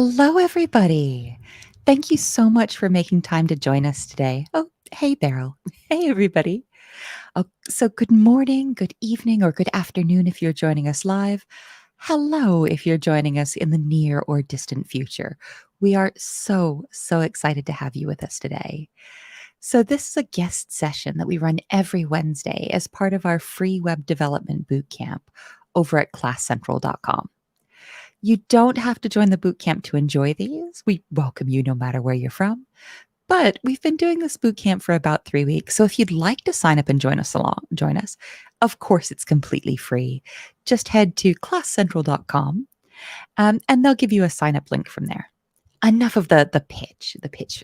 Hello, everybody. Thank you so much for making time to join us today. Oh, hey, Beryl. Hey, everybody. So good morning, good evening, or good afternoon if you're joining us live. Hello if you're joining us in the near or distant future. We are so excited to have you with us today. So this is a guest session that we run every Wednesday as part of our free web development bootcamp over at classcentral.com. You don't have to join the bootcamp to enjoy these. We welcome you no matter where you're from. But we've been doing this bootcamp for about 3 weeks. So if you'd like to sign up and join us, of course, it's completely free. Just head to classcentral.com and they'll give you a sign up link from there. Enough of the pitch. The pitch,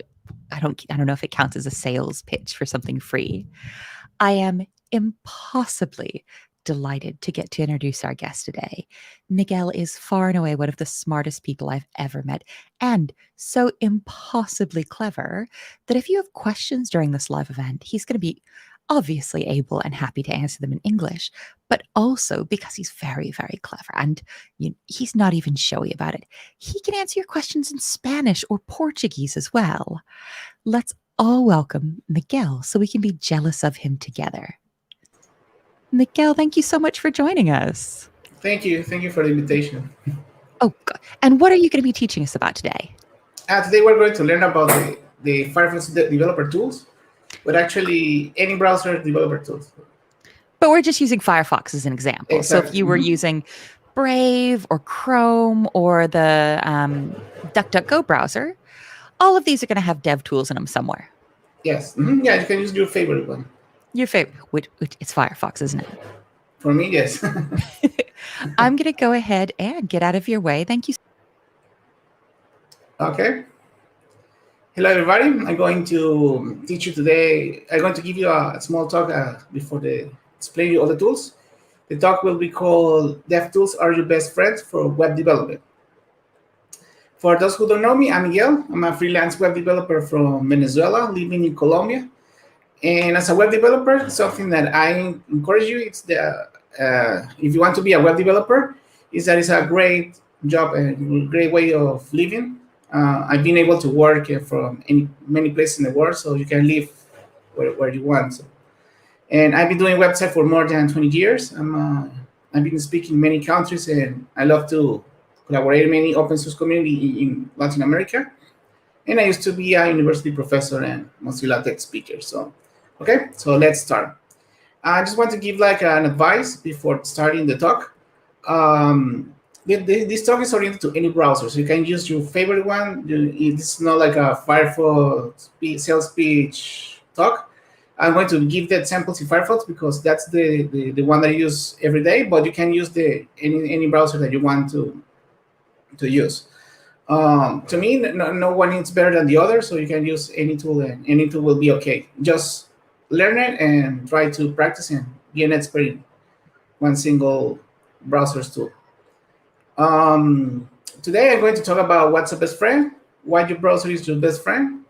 I don't know if it counts as a sales pitch for something free. I am impossibly delighted to get to introduce our guest today. Miguel is far and away one of the smartest people I've ever met, and so impossibly clever that if you have questions during this live event, he's going to be obviously able and happy to answer them in English, but also because he's very clever and he's not even showy about it. He can answer your questions in Spanish or Portuguese as well. Let's all welcome Miguel so we can be jealous of him together. Miguel, thank you so much for joining us. Thank you for the invitation. Oh, God. And what are you going to be teaching us about today? Today we're going to learn about the Firefox developer tools, but actually any browser developer tools. But we're just using Firefox as an example. Exactly. So if you were using Brave or Chrome or the DuckDuckGo browser, all of these are going to have Devtools in them somewhere. Yes. Mm-hmm. Yeah, you can use your favorite one. Your favorite, which it's Firefox, isn't it? For me, yes. I'm going to go ahead and get out of your way. Thank you. Okay. Hello, everybody. I'm going to teach you today. I'm going to give you a small talk before they explain you all the tools. The talk will be called Devtools Are Your Best Friends for Web Development. For those who don't know me, I'm Miguel. I'm a freelance web developer from Venezuela, living in Colombia. And as a web developer, something that I encourage you, it's if you want to be a web developer, is that it's a great job and a great way of living. I've been able to work from many places in the world, so you can live where you want. So. And I've been doing website for more than 20 years. I've been speaking in many countries, and I love to collaborate in many open source community in Latin America. And I used to be a university professor and Mozilla TechSpeaker. Okay, so let's start. I just want to give like an advice before starting the talk. This talk is oriented to any browser, so you can use your favorite one. It's not like a Firefox sales pitch talk. I'm going to give that samples in Firefox because that's the one that I use every day, but you can use any browser that you want to use. To me, no one is better than the other, so you can use any tool and any tool will be okay. Just learn it and try to practice and be an expert in one single browser's tool. Today I'm going to talk about what's a best friend, why your browser is your best friend,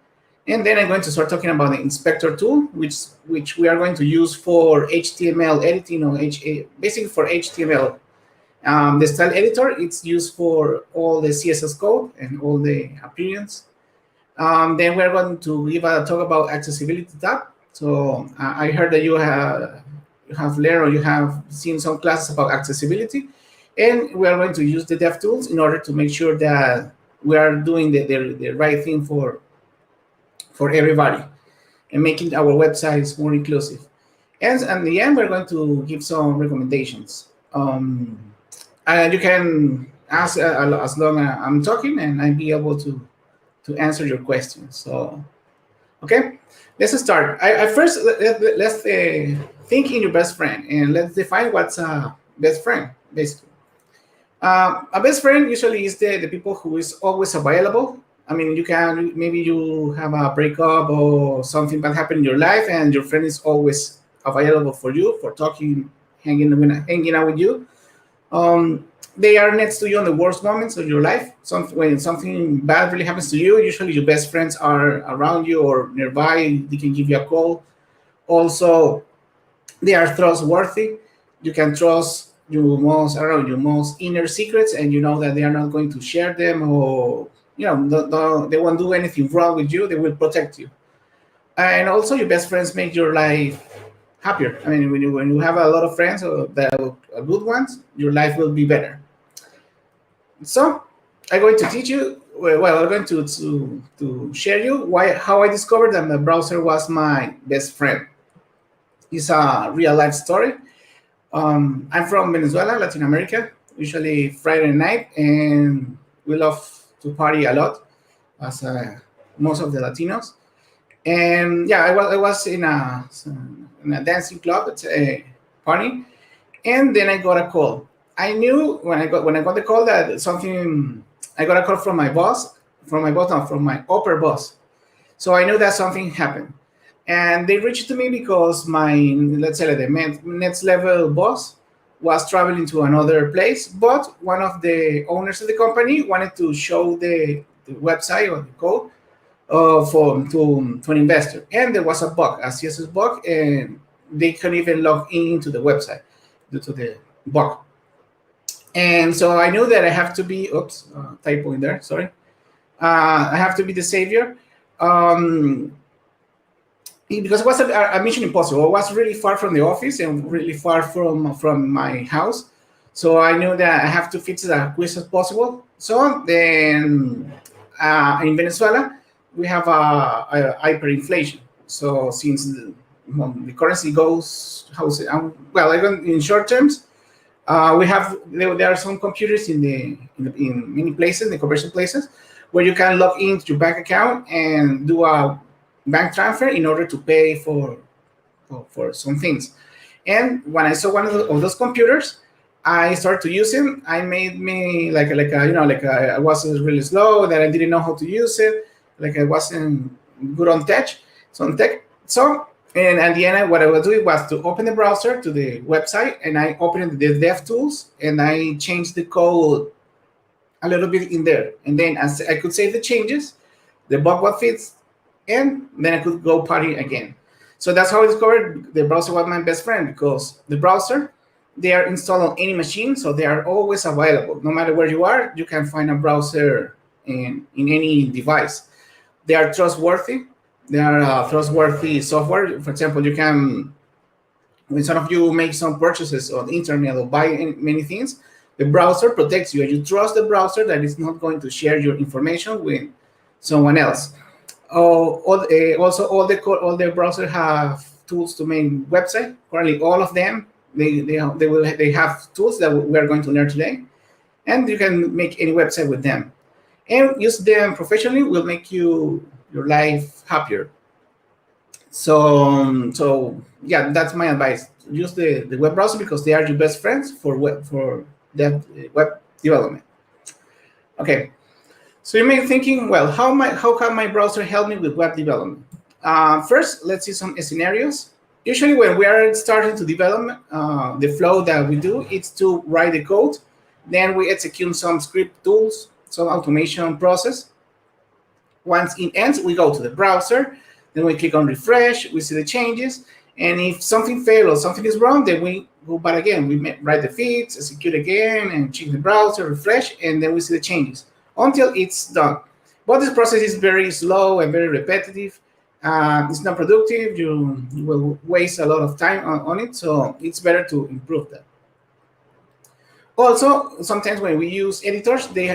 and then I'm going to start talking about the inspector tool, which we are going to use for HTML editing or basically for HTML. The style editor, it's used for all the CSS code and all the appearance. Then we're going to give a talk about accessibility tab. So I heard that you have learned or you have seen some classes about accessibility, and we are going to use the Devtools in order to make sure that we are doing the right thing for everybody and making our websites more inclusive. And at the end, we're going to give some recommendations. And you can ask as long as I'm talking, and I'll be able to answer your questions. So, okay, let's start. First, let's think in your best friend, and let's define what's a best friend, basically. A best friend usually is the people who is always available. I mean, maybe you have a breakup or something bad happened in your life, and your friend is always available for you, for talking, hanging out with you. They are next to you on the worst moments of your life. When something bad really happens to you, usually your best friends are around you or nearby. They can give you a call. Also, they are trustworthy. You can trust your most inner secrets, and you know that they are not going to share them or they won't do anything wrong with you. They will protect you. And also, your best friends make your life happier. I mean, when you have a lot of friends that are good ones, your life will be better. So I'm going to teach you. Well, I'm going to share you how I discovered that the browser was my best friend. It's a real life story. I'm from Venezuela, Latin America. Usually Friday night, and we love to party a lot, as most of the Latinos. And yeah, I was in a dancing club, it's a party, and then I got a call. I knew when I got the call that something. I got a call from my boss, from my upper boss. So I knew that something happened, and they reached to me because my, let's say, the next level boss was traveling to another place, but one of the owners of the company wanted to show the website or the code to an investor, and there was a bug, a CSS bug, and they couldn't even log into the website due to the bug. And so I knew that I have to be, typo in there, sorry. I have to be the savior, because it was a mission impossible. It was really far from the office and really far from my house. So I knew that I have to fix it as quick as possible. So then in Venezuela, we have a hyperinflation. So since the currency goes, well, even in short terms, there are some computers in many places, the commercial places, where you can log into your bank account and do a bank transfer in order to pay for some things. And when I saw one of those computers, I started to use it. I made me I wasn't really slow, that I didn't know how to use it, like I wasn't good on tech. And at the end, what I was doing was to open the browser to the website, and I opened the Devtools, and I changed the code a little bit in there. And then as I could save the changes, the bug was fixed, and then I could go party again. So that's how I discovered the browser was my best friend, because the browser, they are installed on any machine, so they are always available. No matter where you are, you can find a browser in any device. They are trustworthy. They are trustworthy software. For example, you can, when some of you make some purchases on the internet or buy many things, the browser protects you, and you trust the browser that it's not going to share your information with someone else. Also, all the browsers have tools to make website. Currently, all of them they have tools that we are going to learn today, and you can make any website with them. And use them professionally will make your life happier. So yeah, that's my advice. Use the web browser because they are your best friends for web development. Okay, so you may be thinking, well, how can my browser help me with web development? First, let's see some scenarios. Usually when we are starting to develop, the flow that we do is to write the code, then we execute some script tools, some automation process. Once it ends, we go to the browser, then we click on refresh, we see the changes, and if something failed or something is wrong, then we go back again. We write the fix, execute again, and check the browser, refresh, and then we see the changes until it's done. But this process is very slow and very repetitive. It's not productive. You will waste a lot of time on it, so it's better to improve that. Also, sometimes when we use editors, their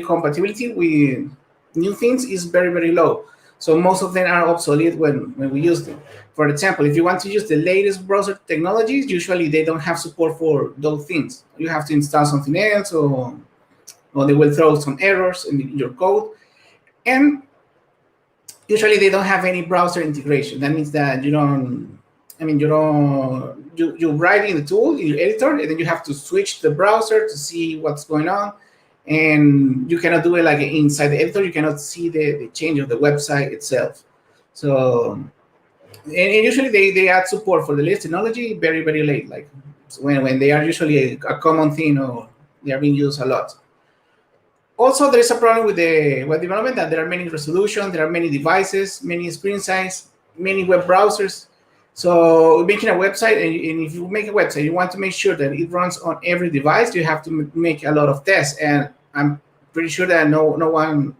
compatibility with new things is very, very low. So most of them are obsolete when we use them. For example, if you want to use the latest browser technologies, usually they don't have support for those things. You have to install something else, or they will throw some errors in your code. And usually they don't have any browser integration. That means that you write in the tool, in your editor, and then you have to switch the browser to see what's going on. And you cannot do it like inside the editor. You cannot see the change of the website itself. So, and usually they add support for the latest technology very, very late, like when they are usually a common thing or they are being used a lot. Also, there is a problem with the web development that there are many resolutions, there are many devices, many screen size, many web browsers. So making a website, and if you make a website, you want to make sure that it runs on every device, you have to make a lot of tests. And I'm pretty sure that no one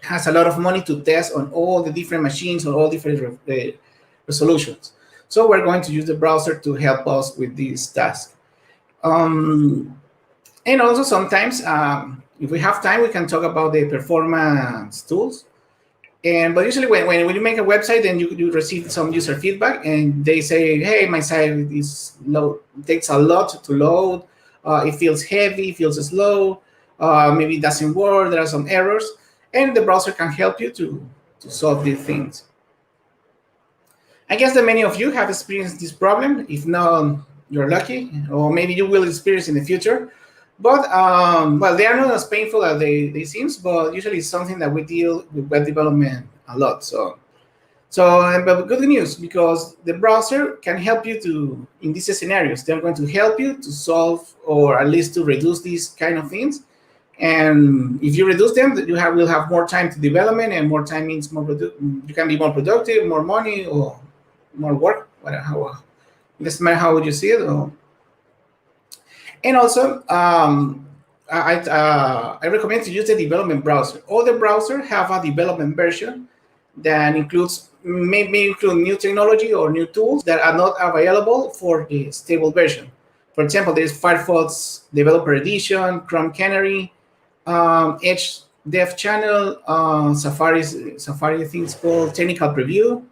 has a lot of money to test on all the different machines or all different resolutions. So we're going to use the browser to help us with this task. And also sometimes, if we have time, we can talk about the performance tools. But usually when you make a website, then you receive some user feedback, and they say, hey, my site is low, takes a lot to load. It feels heavy, it feels slow. Maybe it doesn't work, there are some errors. And the browser can help you to solve these things. I guess that many of you have experienced this problem. If not, you're lucky, or maybe you will experience in the future. But well, they are not as painful as they seem, but usually it's something that we deal with web development a lot. But good news, because the browser can help you to, in these scenarios, they're going to help you to solve, or at least to reduce these kind of things. And if you reduce them, will have more time to development, and more time means you can be more productive, more money, or more work. Whatever, it doesn't matter how would you see it. And also, I recommend to use the development browser. All the browsers have a development version that includes may include new technology or new tools that are not available for the stable version. For example, there's Firefox Developer Edition, Chrome Canary, Edge Dev Channel, Safari things called Technical Preview,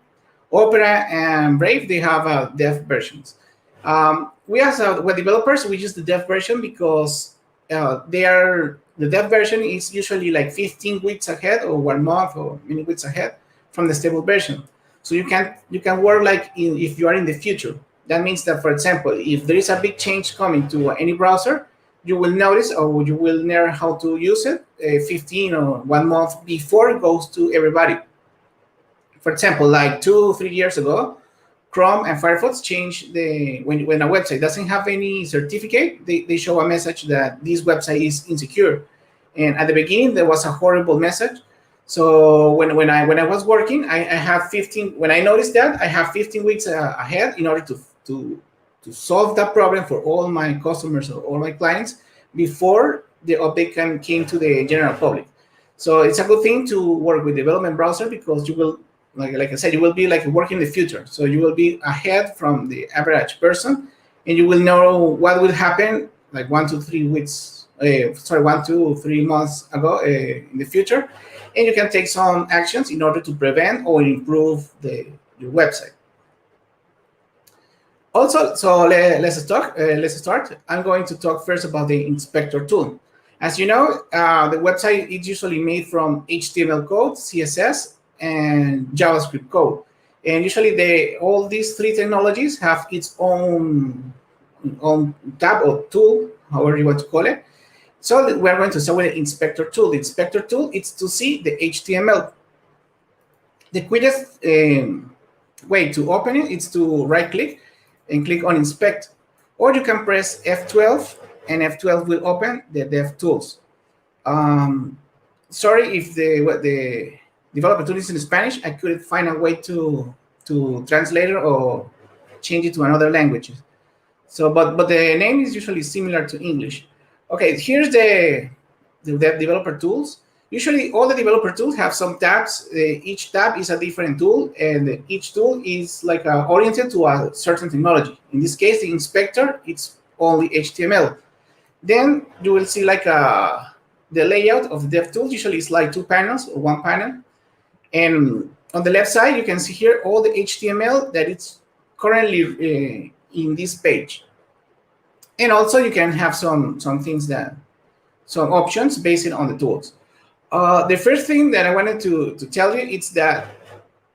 Opera, and Brave. They have dev versions. We as web developers, we use the dev version because the dev version is usually like 15 weeks ahead, or 1 month, or many weeks ahead from the stable version. So you can work like if you are in the future. That means that, for example, if there is a big change coming to any browser, you will notice, or you will learn how to use it 15 or 1 month before it goes to everybody. For example, like 2-3 years ago, Chrome and Firefox changed when a website doesn't have any certificate, they show a message that this website is insecure. And at the beginning, there was a horrible message. So when I was working, I have 15. When I noticed that, I have 15 weeks ahead in order to solve that problem for all my customers or all my clients before the update came to the general public. So it's a good thing to work with development browser, because you will, like I said, you will be like working in the future. So you will be ahead from the average person, and you will know what will happen like 1 to 3 weeks, 1 to 3 months ago in the future, and you can take some actions in order to prevent or improve your website. Also, so let's start. I'm going to talk first about the inspector tool. As you know, the website is usually made from HTML code, CSS, and JavaScript code. And usually all these three technologies have its own tab or tool, however you want to call it. So we're going to start with the inspector tool. The inspector tool is to see the HTML. The quickest way to open it is to right-click and click on Inspect. Or you can press F12, and F12 will open the Devtools. Sorry if the developer tool is in Spanish. I couldn't find a way to translate it or change it to another language. So, but the name is usually similar to English. Okay, here's the developer tools. Usually, all the developer tools have some tabs. Each tab is a different tool, and each tool is like oriented to a certain technology. In this case, the inspector, it's only HTML. Then you will see like the layout of the Devtools. Usually, it's like 2 panels or 1 panel. And on the left side, you can see here all the HTML that it's currently in this page. And also, you can have some options based on the tools. The first thing that I wanted to tell you is that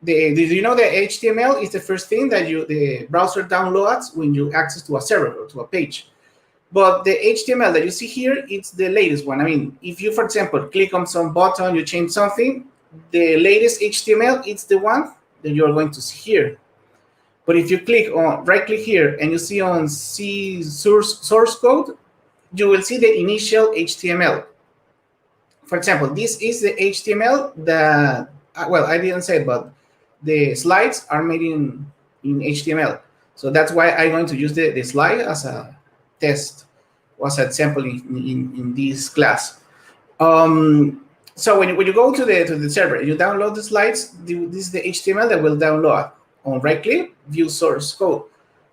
the HTML is the first thing that the browser downloads when you access to a server or to a page. But the HTML that you see here, it's the latest one. I mean, if you, for example, click on some button, you change something, the latest HTML, it's the one that you're going to see here. But if you right-click here and you see on C source code, you will see the initial HTML. For example, this is the HTML that, well, I didn't say it, but the slides are made in HTML. So that's why I'm going to use the slide as a test, as an example in this class. So when you go to the server and you download the slides, this is the HTML that will download. On right click, view source code.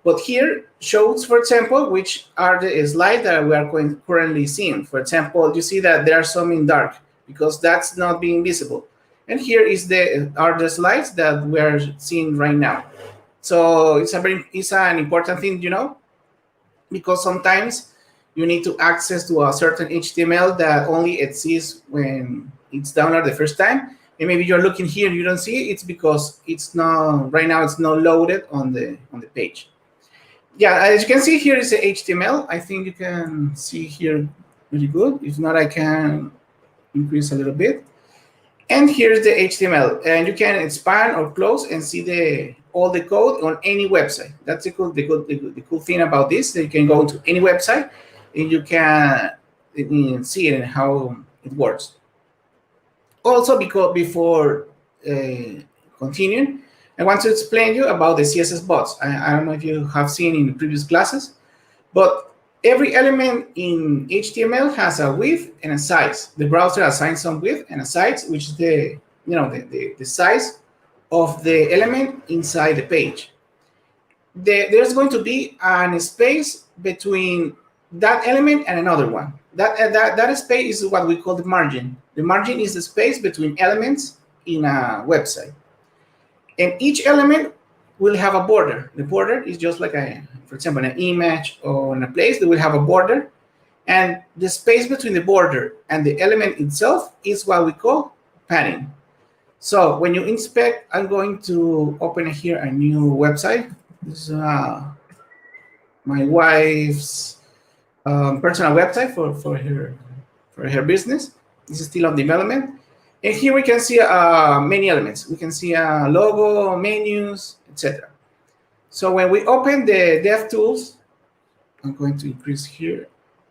But here shows, for example, which are the slides that we are currently seeing. For example, you see that there are some in dark because that's not being visible. And here are the slides that we are seeing right now. So it's an important thing, because sometimes you need to access to a certain HTML that only exists when it's downloaded the first time. And maybe you're looking here and you don't see it. It's because it's not right now. It's not loaded on the page. Yeah, as you can see here is the HTML. I think you can see here really good. If not, I can increase a little bit. And here's the HTML, and you can expand or close and see all the code on any website. That's the cool thing about this. That you can go to any website and you can see it and how it works. Also, because before continuing, I want to explain you about the CSS bots. I don't know if you have seen in previous classes, but every element in HTML has a width and a size. The browser assigns some width and a size, which is the size of the element inside the page. There's going to be a space between that element and another one. That space is what we call the margin. The margin is the space between elements in a website. And each element will have a border. The border is just like for example, an image or in a place that will have a border. And the space between the border and the element itself is what we call padding. So when you inspect, I'm going to open here a new website. This is my wife's personal website for her business. This is still on development. And here we can see many elements. We can see a logo, menus, etc. So when we open the Devtools, I'm going to increase here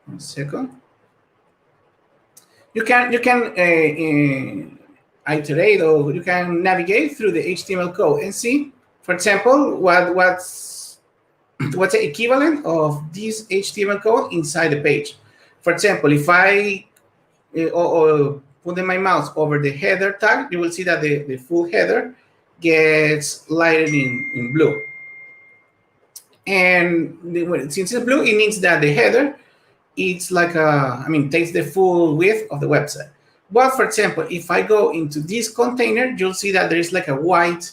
1 second. You can iterate, or you can navigate through the HTML code and see, for example, what's the equivalent of this HTML code inside the page. For example, if I put my mouse over the header tag, you will see that the full header gets lighted in blue. And since it's blue, it means that the header, it's like takes the full width of the website. But for example, if I go into this container, you'll see that there is like a white,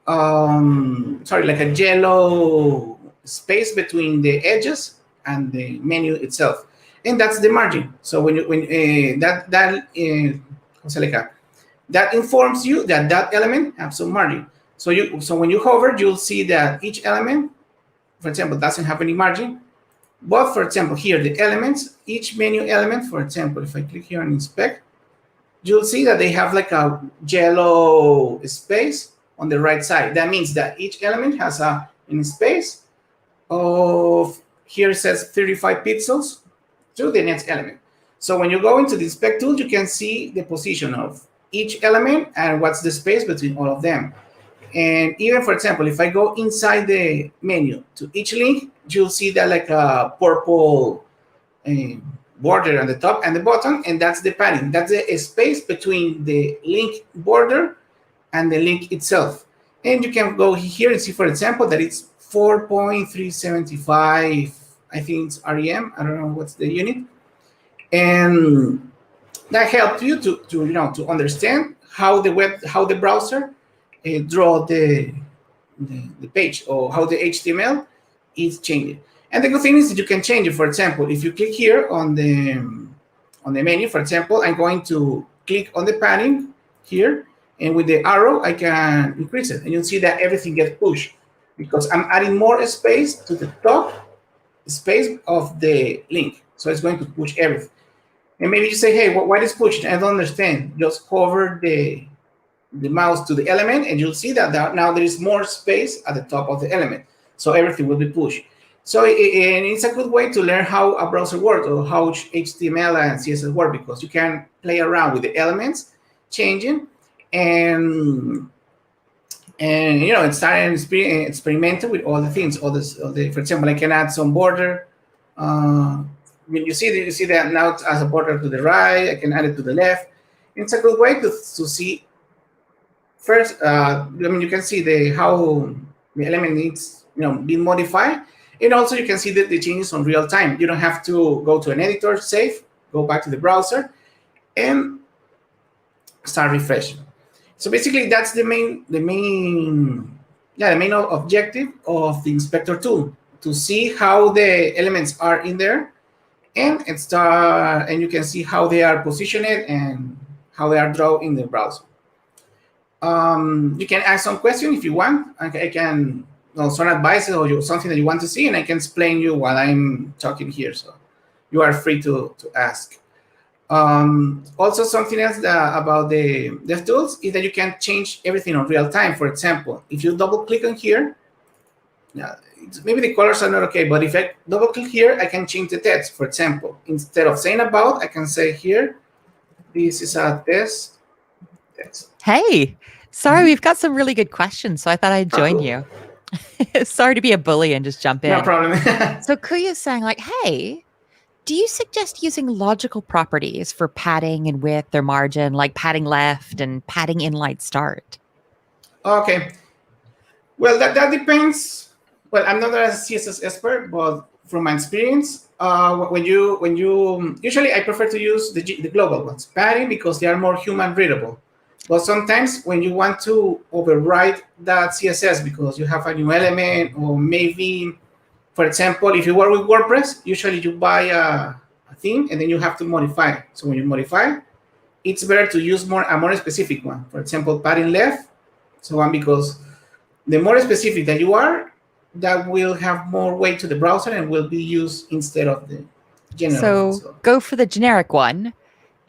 like a yellow space between the edges and the menu itself. And that's the margin. So that informs you that element has some margin. So when you hover, you'll see that each element, for example, doesn't have any margin. But for example, here the elements, each menu element, for example, if I click here and inspect, you'll see that they have like a yellow space on the right side. That means that each element has a space of, here it says 35 pixels to the next element. So when you go into the inspect tool, you can see the position of each element and what's the space between all of them. And even, for example, if I go inside the menu to each link, you'll see that like a purple border on the top and the bottom, and that's the padding. That's the space between the link border and the link itself. And you can go here and see, for example, that it's 4.375, I think it's REM. I don't know what's the unit. And that helps you to understand how the browser draw the page, or how the HTML is changing. And the good thing is that you can change it. For example, if you click here on the menu, for example, I'm going to click on the padding here, and with the arrow, I can increase it. And you'll see that everything gets pushed because I'm adding more space to the top space of the link. So it's going to push everything. And maybe you say, hey, why is pushing? I don't understand. Just hover the mouse to the element, and you'll see that now there is more space at the top of the element. So everything will be pushed. So and it's a good way to learn how a browser works, or how HTML and CSS work, because you can play around with the elements, changing, and start experimenting with all the things. For example, I can add some border when you see that now as a border to the right, I can add it to the left. It's a good way to see. First, you can see how the element needs being modified, and also you can see the changes on real time. You don't have to go to an editor, save, go back to the browser, and start refreshing. So basically, that's the main objective of the inspector tool, to see how the elements are in there, and you can see how they are positioned and how they are drawn in the browser. You can ask some questions if you want. I can some advice or something that you want to see, and I can explain you while I'm talking here. So you are free to ask. Also, something else about the Devtools is that you can change everything on real time. For example, if you double click on here, maybe the colors are not okay, but if I double click here, I can change the text. For example, instead of saying about, I can say here, this is a test. Hey, sorry, we've got some really good questions, so I thought I'd join you. Sorry to be a bully and just jump in. No problem. So Kuya's saying like, hey, do you suggest using logical properties for padding and width or margin, like padding left and padding inline start? Okay. Well, that depends. Well, I'm not a CSS expert, but from my experience, when you usually I prefer to use the global ones, padding, because they are more human readable. But sometimes when you want to override that CSS because you have a new element, or maybe, for example, if you work with WordPress, usually you buy a theme and then you have to modify it. So when you modify, it's better to use a more specific one. For example, padding left, so on, because the more specific that you are, that will have more weight to the browser and will be used instead of the general one. So go for the generic one,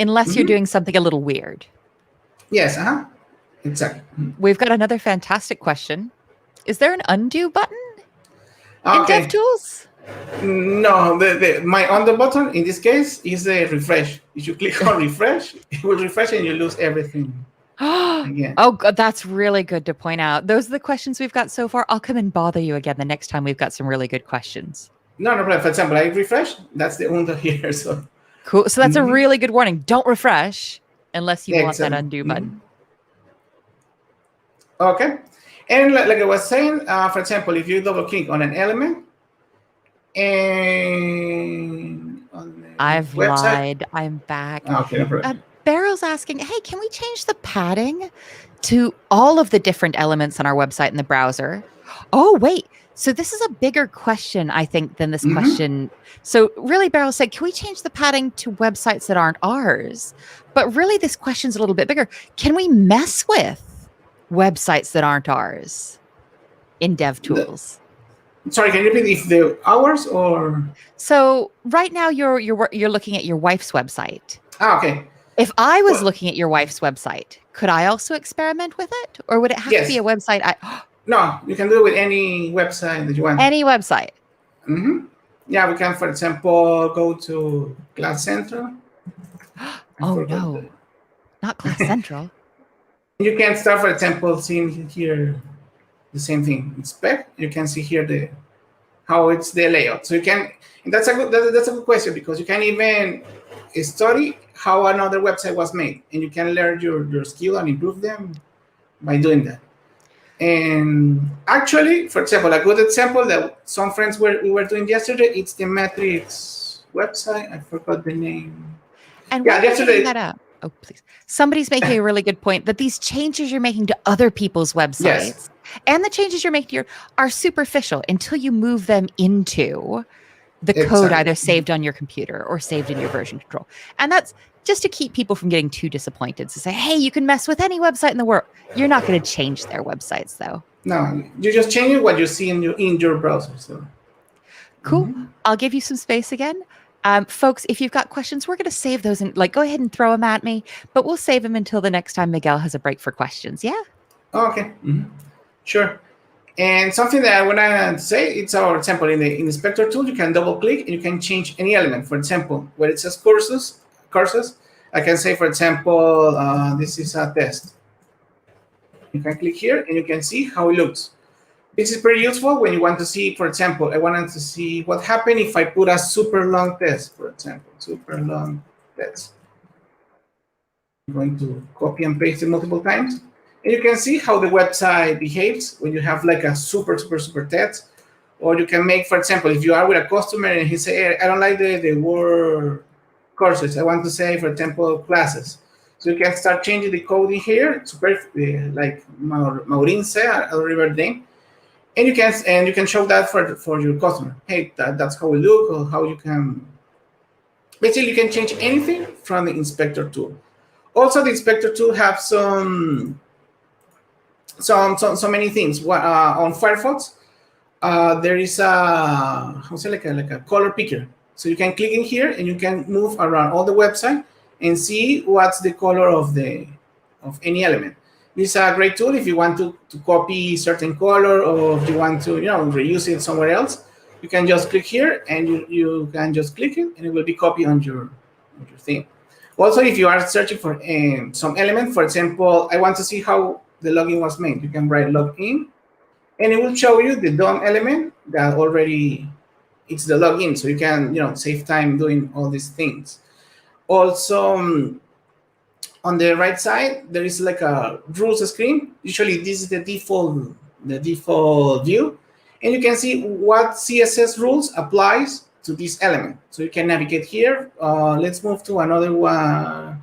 unless you're doing something a little weird. Yes, exactly. We've got another fantastic question. Is there an undo button in Devtools? No, my undo button in this case is the refresh. If you click on refresh, it will refresh and you lose everything. Again. Oh, God, that's really good to point out. Those are the questions we've got so far. I'll come and bother you again the next time we've got some really good questions. No problem. For example, I refresh. That's the undo here. So cool. So that's a really good warning. Don't refresh unless you want that undo button. Okay. And like I was saying, for example, if you double click on an element, and on the I've website, lied. I'm back. Okay, no problem. Beryl's asking, hey, can we change the padding to all of the different elements on our website in the browser? Oh, wait. So this is a bigger question, I think, than this question. So really, Beryl said, can we change the padding to websites that aren't ours? But really, this question's a little bit bigger. Can we mess with websites that aren't ours in Devtools? Sorry, can you repeat if they're ours or? So right now, you're looking at your wife's website. Okay. If I was looking at your wife's website, could I also experiment with it? Or would it have to be a website? No, you can do it with any website that you want. Any website? Yeah, we can, for example, go to Class Central. Oh, no. Not Class Central. You can start, for example, seeing here the same thing. Inspect. You can see here how it's the layout. So you can, and that's a good question, because you can even study how another website was made, and you can learn your skill and improve them by doing that. And actually, for example, a good example that some friends we were doing yesterday, it's the Matrix website. I forgot the name. And yesterday that up. Oh, please. Somebody's making a really good point that these changes you're making to other people's websites and the changes you're making to are superficial until you move them into the code either saved on your computer or saved in your version control. And that's just to keep people from getting too disappointed. To say, hey, you can mess with any website in the world. You're not going to change their websites, though. No, you just change what you see in your browser. So cool. I'll give you some space again. Folks, if you've got questions, we're going to save those and go ahead and throw them at me, but we'll save them until the next time Miguel has a break for questions. Yeah? Okay. Sure. And something that I want to say, it's our example in the inspector tool, you can double click and you can change any element. For example, where it says courses, I can say, for example, this is a test. You can click here and you can see how it looks. This is pretty useful when you want to see, for example, I wanted to see what happened if I put a super long text, for example, super long text. I'm going to copy and paste it multiple times. And you can see how the website behaves when you have like a super text. Or you can make, for example, if you are with a customer and he say, hey, I don't like the word courses. I want to say, for example, classes. So you can start changing the coding here, super, like Maureen said, I don't remember the name. And you can show that for your customer. Hey, that's how it look, or how you can. Basically, you can change anything from the inspector tool. Also, the inspector tool have so many things. On Firefox, there is like a color picker. So you can click in here and you can move around all the website and see what's the color of any element. This is a great tool if you want to copy certain color, or if you want to reuse it somewhere else. You can just click here and you can just click it and it will be copied on your thing. Also, if you are searching for some element, for example, I want to see how the login was made. You can write login and it will show you the DOM element that already it's the login. So you can save time doing all these things. Also, on the right side, there is like a rules screen. Usually this is the default view. And you can see what CSS rules applies to this element. So you can navigate here. Let's move to another one.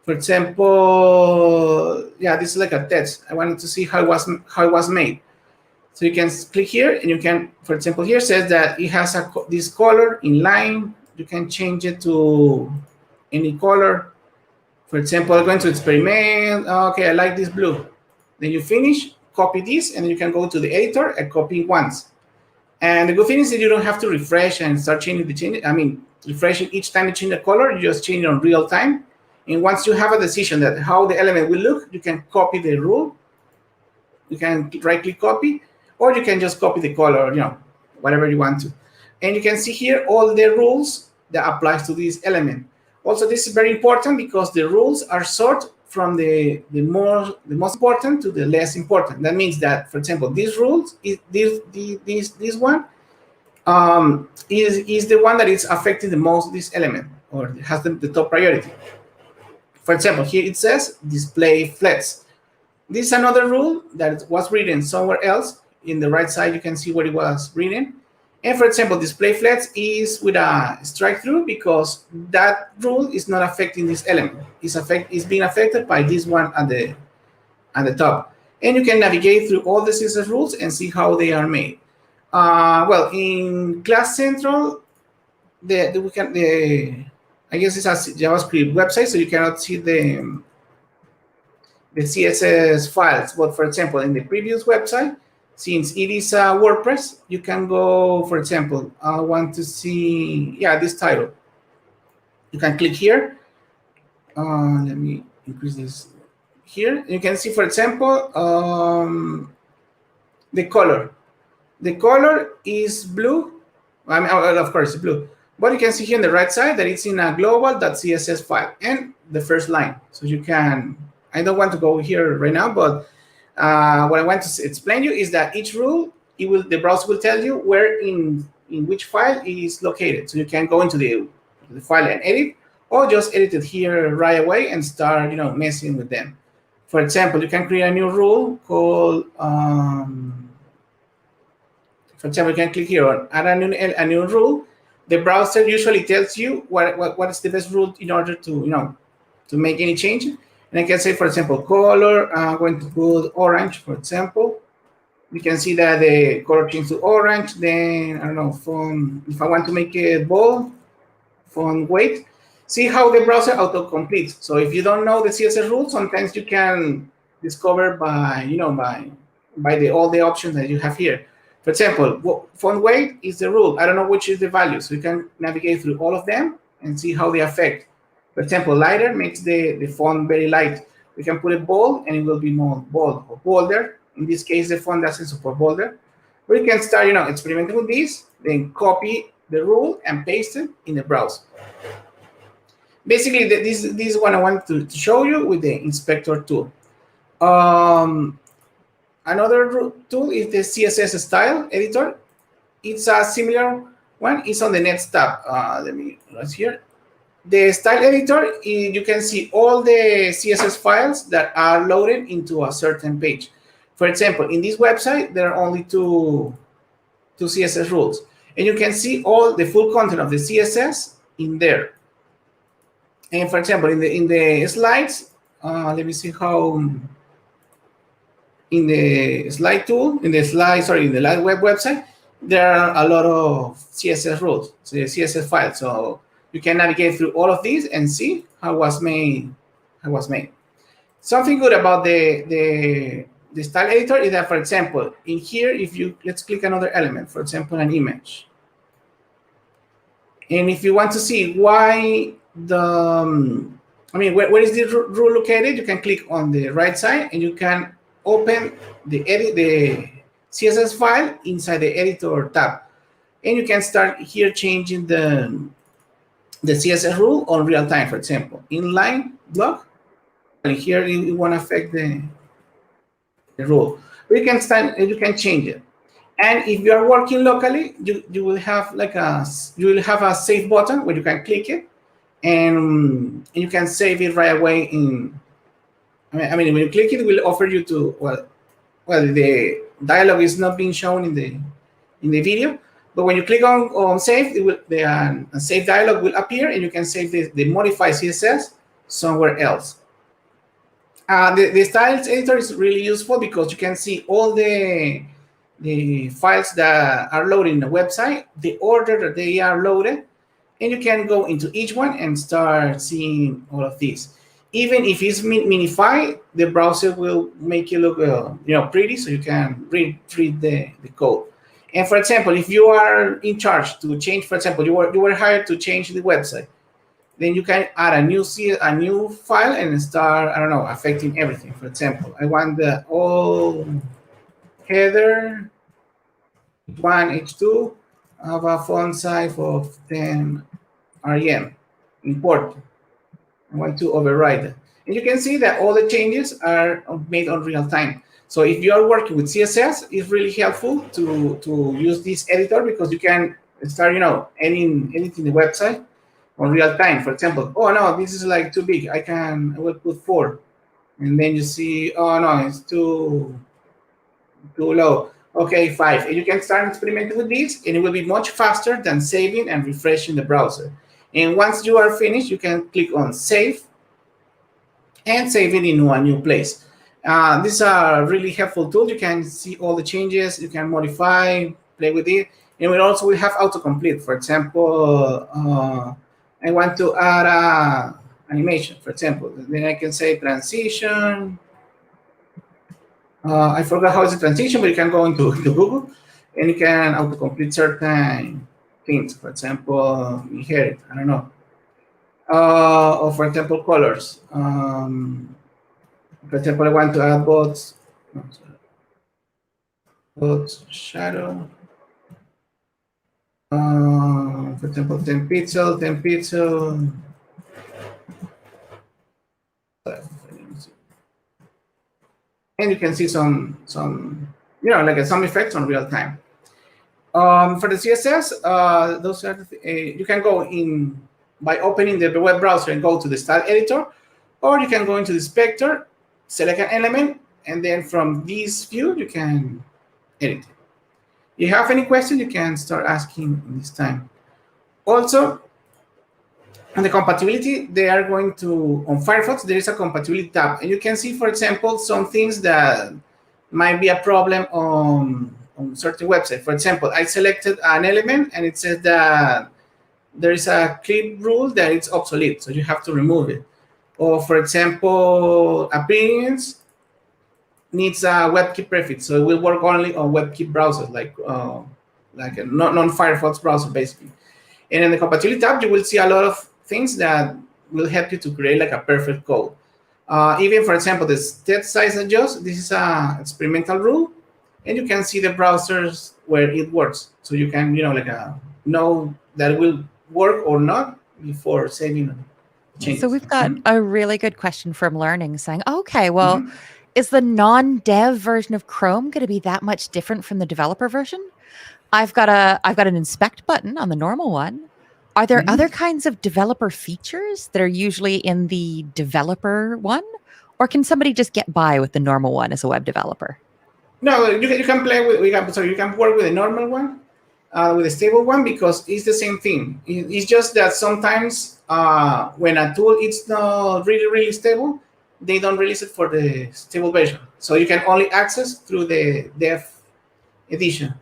For example, yeah, this is like a text. I wanted to see how it was made. So you can click here and you can, for example, here says that it has this color in line. You can change it to any color. For example, I'm going to experiment. Okay, I like this blue. Then you finish, copy this, and you can go to the editor and copy once. And the good thing is that you don't have to refresh and start changing the change. I mean, refreshing each time you change the color, you just change it on real time. And once you have a decision that how the element will look, you can copy the rule. You can right-click copy, or you can just copy the color, whatever you want to. And you can see here all the rules that applies to this element. Also, this is very important because the rules are sorted from the most important to the less important. That means that, for example, these rules, this one is the one that is affecting the most this element, or has the top priority. For example, here it says display flats. This is another rule that was written somewhere else. In the right side, you can see what it was written. And for example, display flats is with a strike through because that rule is not affecting this element. It's being affected by this one at the top. And you can navigate through all the CSS rules and see how they are made. Well, in Class Central, I guess it's a JavaScript website, so you cannot see the CSS files. But for example, in the previous website, since it is a WordPress, you can go, for example, I want to see, this title. You can click here. Let me increase this here. You can see, for example, the color. The color is blue. I mean, of course, it's blue. But you can see here on the right side that it's in a global.css file and the first line. So you can, I don't want to go here right now, but what I want to explain you is that each rule, the browser will tell you where in which file it is located. So you can go into the file and edit, or just edit it here right away and start, messing with them. For example, you can create a new rule called, for example, you can click here on add a new rule. The browser usually tells you what is the best rule in order to, to make any change. And I can say, for example, color, I'm going to put orange, for example. You can see that the color changed to orange. Then, I don't know, font, if I want to make it bold, font weight. See how the browser autocompletes. So if you don't know the CSS rules, sometimes you can discover by, by all the options that you have here. For example, font weight is the rule. I don't know which is the value. So you can navigate through all of them and see how they affect. For example, lighter makes the font very light. We can put it bold and it will be more bold, or bolder. In this case, the font doesn't support bolder. But you can start, experimenting with this, then copy the rule and paste it in the browser. Basically, this is what I want to show you with the inspector tool. Another tool is the Css Style Editor. It's a similar one. It's on the Next tab. Let me right here. The Style Editor, you can see all the CSS files that are loaded into a certain page. For example, in this website, there are only two CSS rules. And you can see all the full content of the CSS in there. And for example, in the slides, let me see how in the slide tool, in the live web website, there are a lot of CSS rules, so the CSS files. So you can navigate through all of these and see how it was made. Something good about the style editor is that, for example, in here, let's click another element, for example, an image. And if you want to see why where is the rule located, you can click on the right side and you can open the CSS file inside the editor tab. And you can start here changing the CSS rule on real time, for example, inline block. And here you want to affect the rule. But you can change it. And if you are working locally, you will have a save button where you can click it, and you can save it right away. When you click it, it will offer you to the dialog is not being shown in the video, but when you click on save, the save dialog will appear, and you can save the modified CSS somewhere else. The styles editor is really useful because you can see all the files that are loaded in the website, the order that they are loaded, and you can go into each one and start seeing all of these. Even if it's minified, the browser will make it look pretty, so you can read the code. And for example, if you are in charge to change, for example, you were hired to change the website, then you can add a new file and start, affecting everything. For example, I want the all header 1 H2 have a font size of 10 rem. Import. I want to override it. And you can see that all the changes are made on real time. So if you are working with CSS, it's really helpful to use this editor because you can start, editing the website on real time. For example, oh no, this is like too big. I will put 4. And then you see, oh no, it's too low. Okay, 5. And you can start experimenting with this, and it will be much faster than saving and refreshing the browser. And once you are finished, you can click on Save and save it into a new place. This is a really helpful tool. You can see all the changes. You can modify, play with it. And we also will have autocomplete. For example, I want to add a animation, for example. Then I can say transition. I forgot how is the transition, but you can go into Google and you can autocomplete certain things. For example, inherit, I don't know. Or for example, colors. For example, I want to add bots. Bots shadow. For example, 10 pixel, 10 pixel. And you can see some effects on real time. For the CSS, those are you can go in by opening the web browser and go to the style editor, or you can go into the inspector, select an element, and then from this view you can edit it. If you have any question, you can start asking this time. Also, on the compatibility, they are going to, on Firefox, there is a compatibility tab. And you can see, for example, some things that might be a problem on certain websites. For example, I selected an element and it says that there is a clip rule that it's obsolete, so you have to remove it. Or for example, appearance needs a WebKit prefix, so it will work only on WebKit browsers, like a non-Firefox browser, basically. And in the compatibility tab, you will see a lot of things that will help you to create like a perfect code. Even, for example, the text size adjust, this is an experimental rule, and you can see the browsers where it works. So you can, know that it will work or not before saving changes. So we've got a really good question from Learning saying, okay, well, is the non-dev version of Chrome going to be that much different from the developer version? I've got an inspect button on the normal one. Are there other kinds of developer features that are usually in the developer one? Or can somebody just get by with the normal one as a web developer? No, you can play with, you can work with the normal one, with the stable one, because it's the same thing. It's just that sometimes when a tool is not really stable, they don't release it for the stable version. So you can only access through the dev edition.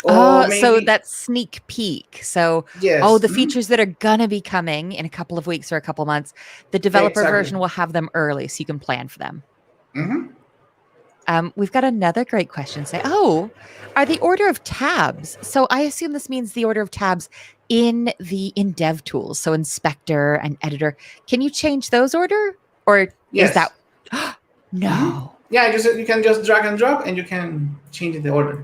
Or So maybe, that's sneak peek. So, yes. the features that are going to be coming in a couple of weeks or a couple of months, the developer Exactly. version will have them early so you can plan for them. Mm-hmm. We've got another great question. Say, are the order of tabs? So I assume this means the order of tabs in Devtools. So inspector and editor. Can you change those order, or is that no? Yeah, you can just drag and drop, and you can change the order.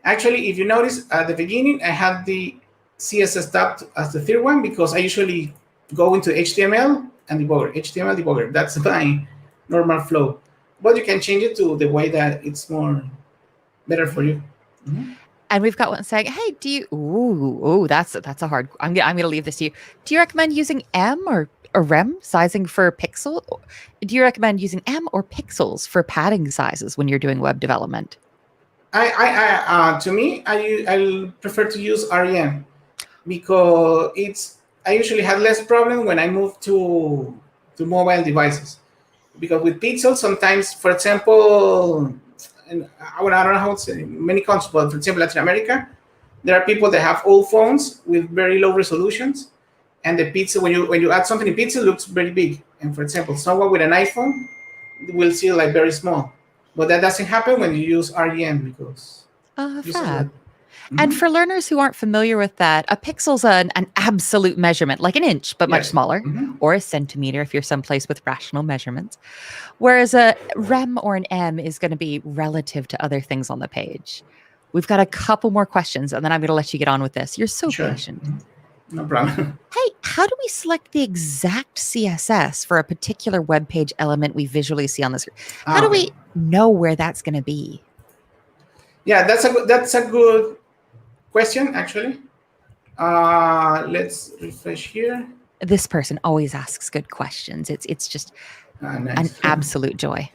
Actually, if you notice at the beginning, I had the CSS tab as the third one because I usually go into HTML and debugger, HTML debugger. That's my normal flow. But you can change it to the way that it's more better for you. And we've got one saying, "Hey, do you?" Ooh, that's a hard. I'm gonna leave this to you. Do you recommend using M or rem sizing for pixel? Do you recommend using M or pixels for padding sizes when you're doing web development? To me, I prefer to use REM because I usually have less problem when I move to mobile devices. Because with pixels, sometimes, for example, and I don't know how to say many countries, but for example, Latin America, there are people that have old phones with very low resolutions, and the pixel when you add something in pixel looks very big. And for example, someone with an iPhone will see like very small, but that doesn't happen when you use REM because you see that. Fab. And for learners who aren't familiar with that, a pixel's an absolute measurement, like an inch, but much Yes. smaller, or a centimeter if you're someplace with rational measurements. Whereas a rem or an M is going to be relative to other things on the page. We've got a couple more questions, and then I'm going to let you get on with this. You're so Sure. patient. No problem. Hey, how do we select the exact CSS for a particular web page element we visually see on the screen? How do we know where that's going to be? Yeah, that's a good question, actually. Let's refresh here. This person always asks good questions. It's just Nice. an absolute joy.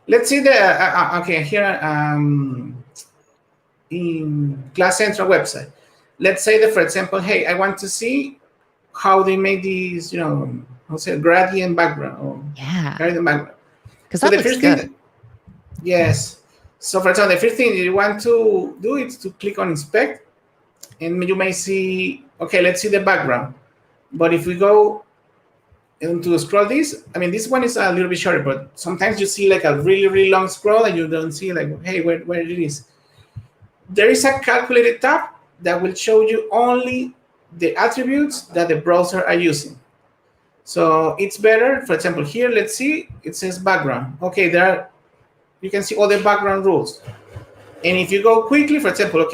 Let's see the okay here in Class Central website. Let's say that, for example, hey, I want to see how they made these, how say gradient background or gradient background. Because that looks good. Yes. So for example, the first thing you want to do is to click on inspect, and you may see, okay, let's see the background. But if we go to scroll this, I mean, this one is a little bit shorter, but sometimes you see like a really long scroll and you don't see like, hey, where it is. There is a calculated tab that will show you only the attributes that the browser are using. So it's better, for example, here, let's see, it says background. Okay, you can see all the background rules. And if you go quickly, for example,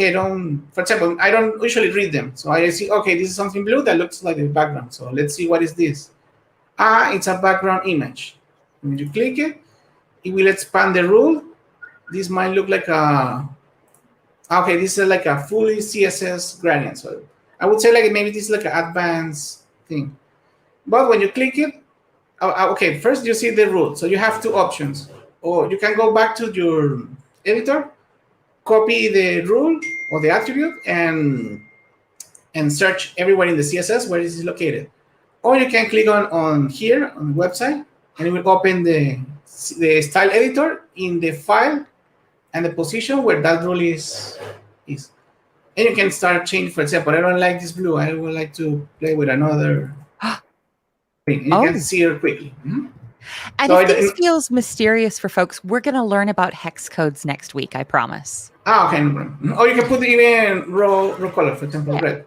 I don't usually read them. So I see, okay, this is something blue that looks like the background. So let's see, what is this? It's a background image. When you click it, it will expand the rule. This might look like this is like a fully CSS gradient. So I would say like maybe this is like an advanced thing. But when you click it, first you see the rule. So you have two options. Or you can go back to your editor, copy the rule or the attribute, and search everywhere in the CSS where it is located. Or you can click on here on the website, and it will open the style editor in the file and the position where that rule is. And you can start changing. For example, I don't like this blue. I would like to play with another. And you can see it quickly. And so if this feels mysterious for folks, we're going to learn about hex codes next week, I promise. Okay. Or you can put even raw color, for example, red.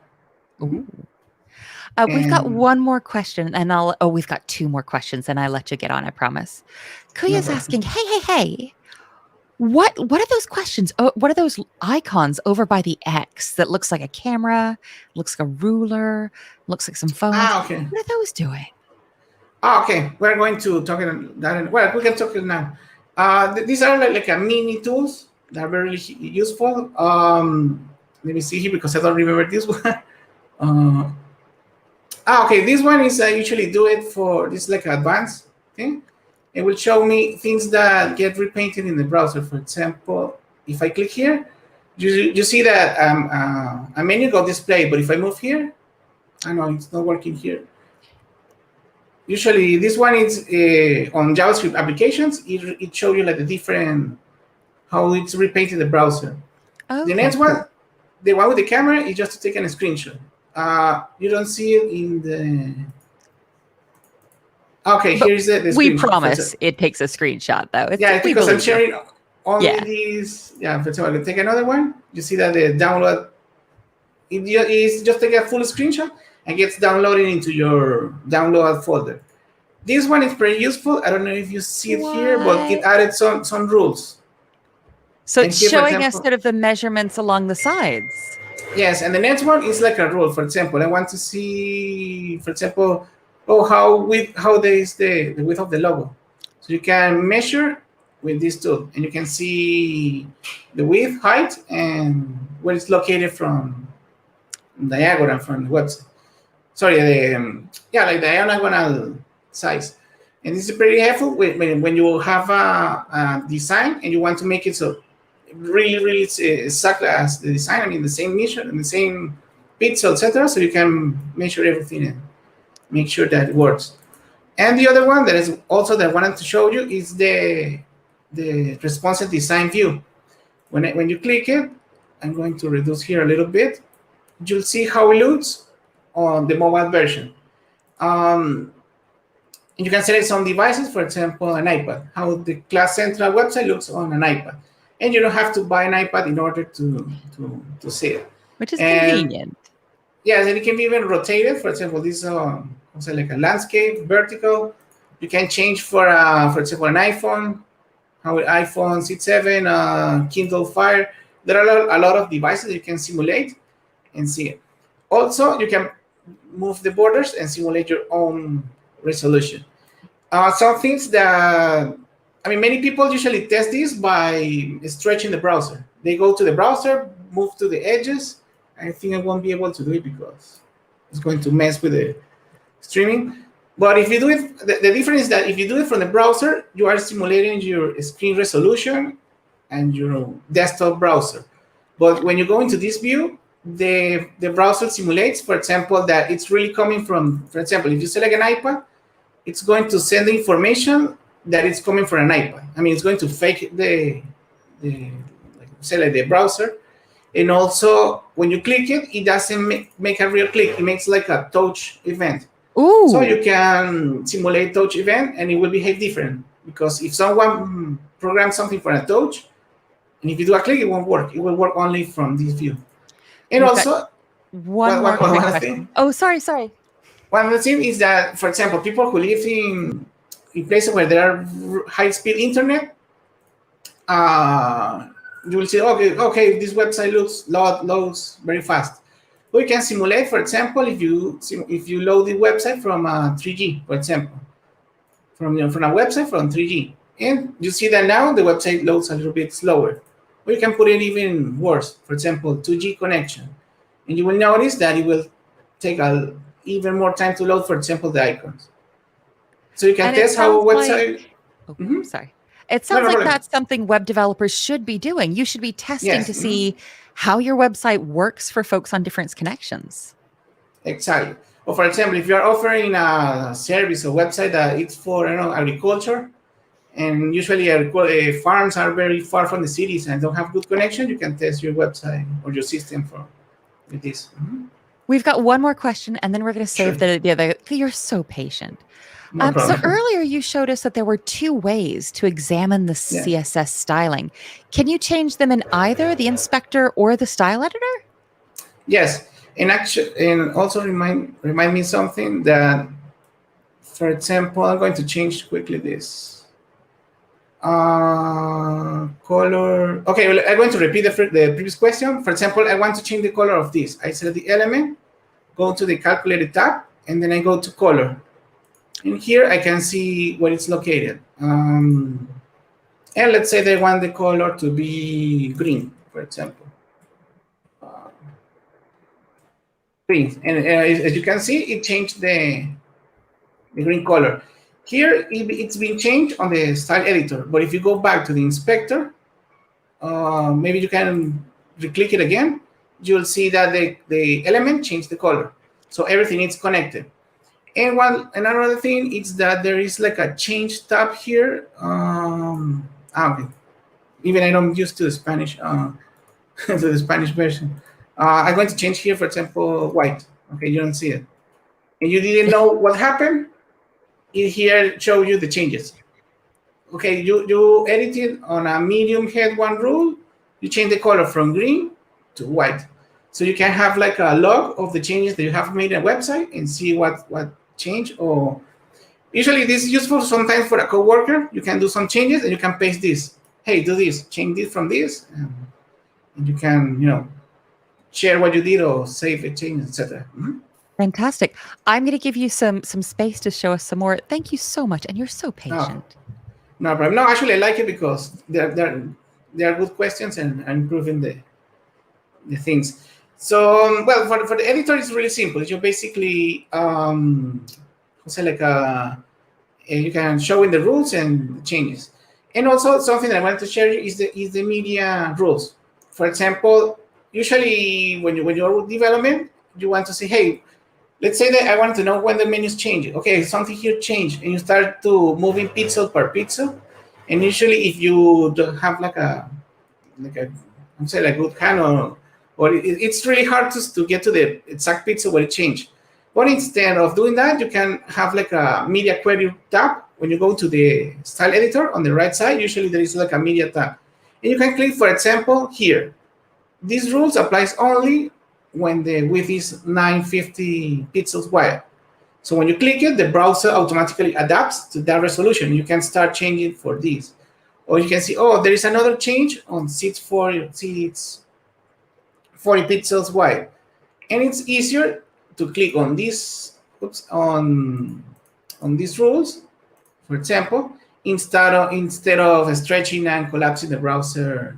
Ooh. We've got one more question, and we've got two more questions, and I'll let you get on, I promise. Kuya's asking, hey, what are those questions? What are those icons over by the X that looks like a camera, looks like a ruler, looks like some phones? Okay. What are those doing? Okay, we're going to talk about that. Well, we can talk it now. These are like a mini tools that are very useful. Let me see here because I don't remember this one. Okay, this one is I usually do it for this like advanced thing. It will show me things that get repainted in the browser. For example, if I click here, you see that a menu got displayed, but if I move here, I know it's not working here. Usually this one is on JavaScript applications. It shows you like the different, how it's repainted the browser. Okay, the next one, the one with the camera, is just to take a screenshot. You don't see it in the... Okay, but here's the screenshot. We promise it takes a screenshot, though. Yeah, because I'm sharing only these. Yeah, for example, I take another one. You see that the download, it is just take a full screenshot and gets downloaded into your download folder. This one is pretty useful. I don't know if you see it here, but it added some rules. So it's showing us sort of the measurements along the sides. Yes, and the next one is like a rule. For example, I want to see, for example, how there is the width of the logo. So you can measure with this tool, and you can see the width, height, and where it's located from diagonal from the website. Sorry, like diagonal size. And this is pretty helpful when you have a design and you want to make it so really exactly as the design. I mean, the same measure and the same pixel, etc. So you can measure everything and make sure that it works. And the other one that is also that I wanted to show you is the responsive design view. When you click it, I'm going to reduce here a little bit. You'll see how it looks on the mobile version. You can select some devices, for example, an iPad, how the Class Central website looks on an iPad. And you don't have to buy an iPad in order to see it. Which is convenient. Yes, and it can be even rotated. For example, this like a landscape, vertical. You can change for example, an iPhone, how iPhone 6, 7, Kindle Fire. There are a lot of devices you can simulate and see it. Also, you can move the borders and simulate your own resolution. Some things that, I mean, many people usually test this by stretching the browser. They go to the browser, move to the edges. I think I won't be able to do it because it's going to mess with the streaming. But if you do it, the difference is that if you do it from the browser, you are simulating your screen resolution and your desktop browser. But when you go into this view, the browser simulates, for example, that it's really coming from, for example, if you select an iPad, it's going to send the information that it's coming from an iPad. I mean, it's going to fake the browser. And also, when you click it, it doesn't make a real click. It makes like a touch event. Ooh. So you can simulate touch event, and it will behave different. Because if someone programs something for a touch, and if you do a click, it won't work. It will work only from this view. And also, one more thing. Oh, sorry. One other thing is that, for example, people who live in places where there are high-speed internet, you will say, okay, this website loads very fast. We can simulate, for example, if you load the website from 3G, for example, from a website from 3G, and you see that now the website loads a little bit slower. Or you can put it even worse, for example, 2G connection, and you will notice that it will take even more time to load, for example, the icons. So you can test how a website. Sorry. It sounds like that's something web developers should be doing. You should be testing to see how your website works for folks on different connections. Exactly. Or for example, if you're offering a service or website that it's for agriculture, and usually farms are very far from the cities and don't have good connection, you can test your website or your system with this. We've got one more question, and then we're going to save the other. You're so patient. So earlier you showed us that there were two ways to examine the CSS styling. Can you change them in either the inspector or the style editor? Yes, and also remind me something that, for example, I'm going to change quickly this color. Okay, well, I'm going to repeat the previous question. For example, I want to change the color of this. I select the element, go to the calculated tab, and then I go to color. And here I can see where it's located. And let's say they want the color to be green, for example. Green. And as you can see, it changed the green color. Here, it's been changed on the style editor. But if you go back to the inspector, maybe you can re-click it again. You'll see that the element changed the color. So everything is connected. And another thing is that there is like a change tab here. Okay. Even I don't use to the Spanish to the Spanish version. I'm going to change here, for example, white. Okay, you don't see it. And you didn't know what happened. It here shows you the changes. Okay, you edited on a medium head one rule. You change the color from green to white. So you can have like a log of the changes that you have made in a website and see what changed. Or usually this is useful sometimes for a coworker. You can do some changes and you can paste this. Hey, do this, change this from this. And you can, share what you did or save a change, etc. Fantastic. I'm going to give you some space to show us some more. Thank you so much, and you're so patient. No problem. No, actually, I like it because they are good questions and improving the things. So, well, for the editor, it's really simple. You basically, you can show in the rules and changes. And also something that I wanted to share is the media rules. For example, usually when you're development, you want to say, hey, let's say that I want to know when the menus change. Okay, something here changed, and you start to moving pixel per pixel. And usually, if you don't have like a good hand, or it's really hard to get to the exact pixel where it changed. But instead of doing that, you can have like a media query tab. When you go to the style editor on the right side, usually there is like a media tab. And you can click, for example, here. These rules applies only when the width is 950 pixels wide. So when you click it, the browser automatically adapts to that resolution. You can start changing for this. Or you can see, oh, there is another change on seats 40 pixels wide. And it's easier to click on this, on these rules, for example, instead of stretching and collapsing the browser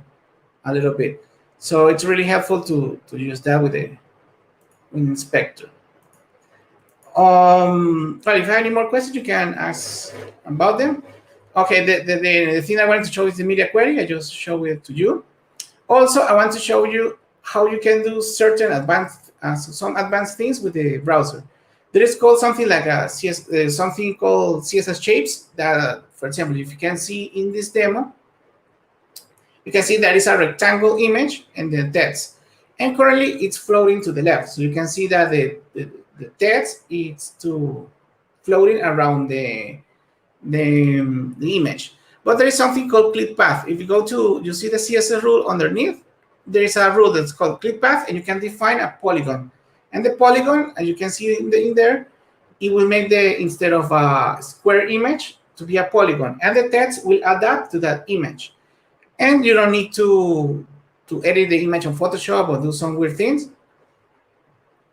a little bit. So it's really helpful to use that with the inspector. Well, if you have any more questions, you can ask about them. Okay, the thing I wanted to show is the media query. I just show it to you. Also, I want to show you how you can do certain some advanced things with the browser. There is called something like something called CSS shapes. That, for example, if you can see in this demo, you can see there is a rectangle image and the text. And currently, it's floating to the left. So you can see that the text is floating around the image. But there is something called click path. If you go to, you see the CSS rule underneath, there is a rule that's called click path, and you can define a polygon. And the polygon, as you can see in there, it will make instead of a square image to be a polygon. And the text will adapt to that image. And you don't need to edit the image on Photoshop or do some weird things.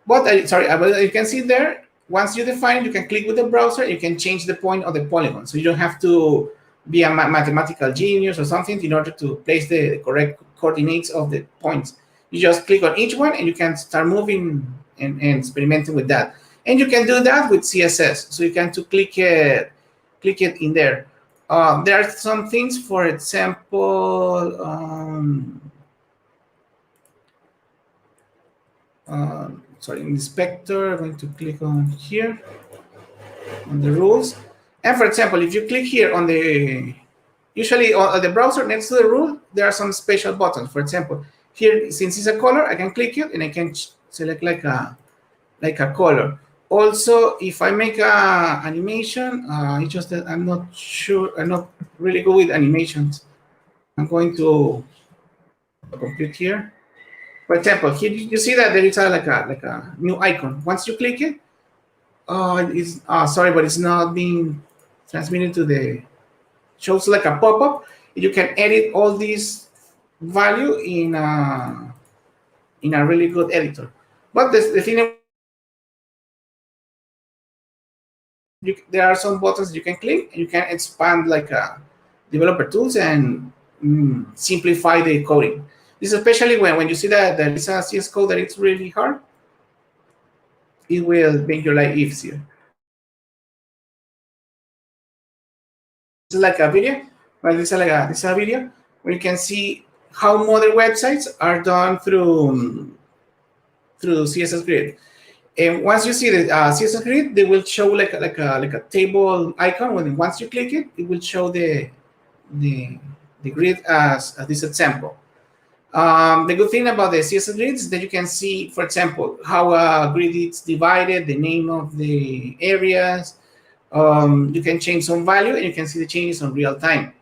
But you can see there, once you define it, you can click with the browser, you can change the point of the polygon. So you don't have to be a mathematical genius or something in order to place the correct coordinates of the points. You just click on each one and you can start moving and experimenting with that. And you can do that with CSS. So you can click it in there. There are some things, for example, inspector. I'm going to click on here on the rules. And for example, if you click here on usually on the browser next to the rule, there are some special buttons. For example, here, since it's a color, I can click it and I can select like a color. Also, if I make a animation, it's just that I'm not sure, I'm not really good with animations. I'm going to complete here. For example, here you see that there is like a new icon. Once you click it, but it's not being transmitted to shows like a pop-up. You can edit all these value in a really good editor. But the thing, there are some buttons you can click and you can expand like developer tools and simplify the coding. This is especially when you see that there is a CS code that it's really hard, it will make your life easier. This is like a video, right? This is a video where you can see how modern websites are done through CSS Grid. And once you see the CSS Grid, they will show like a table icon. Once you click it, it will show the grid as this example. The good thing about the CSS Grid is that you can see, for example, how a grid is divided, the name of the areas. You can change some value, and you can see the changes on real time.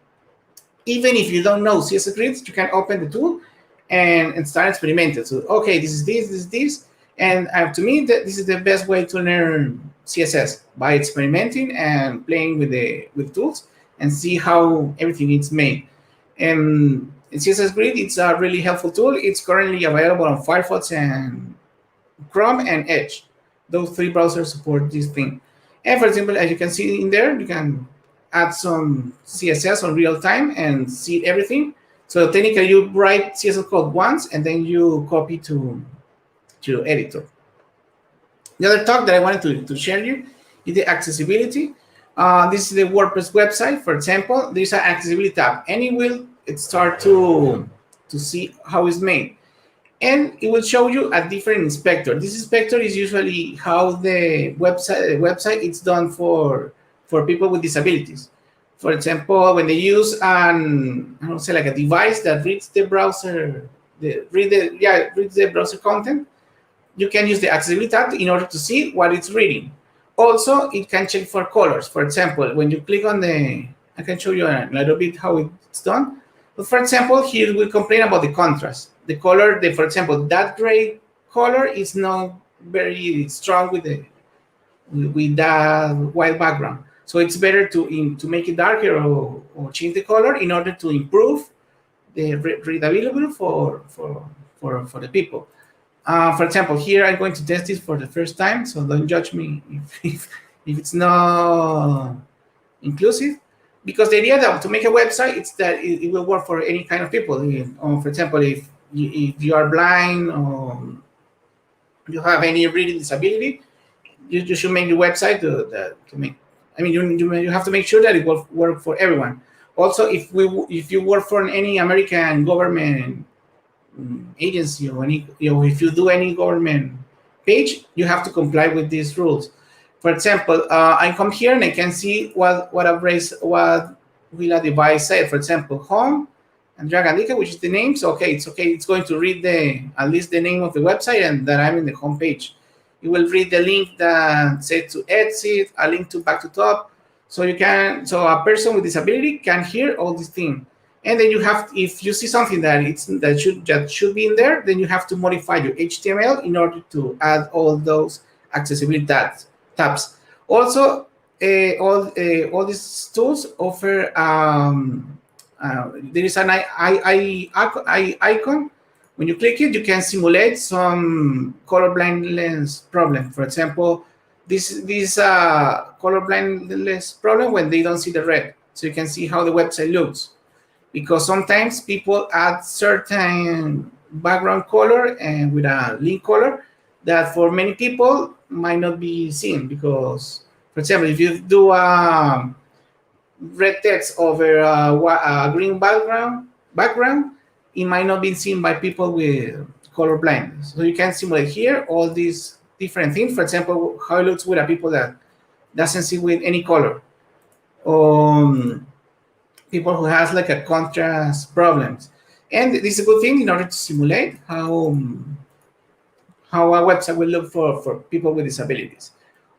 Even if you don't know CSS Grids, you can open the tool and start experimenting. So, okay, this is this. And to me, this is the best way to learn CSS, by experimenting and playing with tools and see how everything is made. And CSS Grid, it's a really helpful tool. It's currently available on Firefox and Chrome and Edge. Those three browsers support this thing. And for example, as you can see in there, you can add some CSS on real time and see everything. So technically, you write CSS code once and then you copy to editor. The other talk that I wanted to share you is the accessibility. This is the WordPress website, for example. There's an accessibility tab, and it will start to see how it's made. And it will show you a different inspector. This inspector is usually how the website is done for people with disabilities. For example, when they use like a device that reads the browser, reads the browser content, you can use the accessibility tab in order to see what it's reading. Also, it can check for colors. For example, when you click on I can show you a little bit how it's done. But for example, here we complain about the contrast. The color, for example, that gray color is not very strong with that white background. So it's better to make it darker or change the color in order to improve the readability for the people. For example, here I'm going to test this for the first time, so don't judge me if it's not inclusive. Because the idea that to make a website, it's that it will work for any kind of people. For example, if you are blind or you have any reading disability, you should make the website to make. I mean, you have to make sure that it will work for everyone. Also, if you work for any American government agency or if you do any government page, you have to comply with these rules. For example, I come here and I can see what will a device say. For example, home and drag and click, which is the name. So it's okay. It's going to read at least the name of the website and that I'm in the home page. It will read the link that says to exit, a link to back to top. So a person with disability can hear all these things. And then if you see something that should be in there, then you have to modify your HTML in order to add all those accessibility tabs. Also, all these tools offer there is an icon. When you click it, you can simulate some color blindness problem. For example, this color blindness problem when they don't see the red, so you can see how the website looks. Because sometimes people add certain background color and with a link color that for many people might not be seen. Because, for example, if you do red text over a green background, it might not be seen by people with color blindness. So you can simulate here all these different things. For example, how it looks with a people that doesn't see with any color. People who has like a contrast problems. And this is a good thing in order to simulate how a website will look for people with disabilities.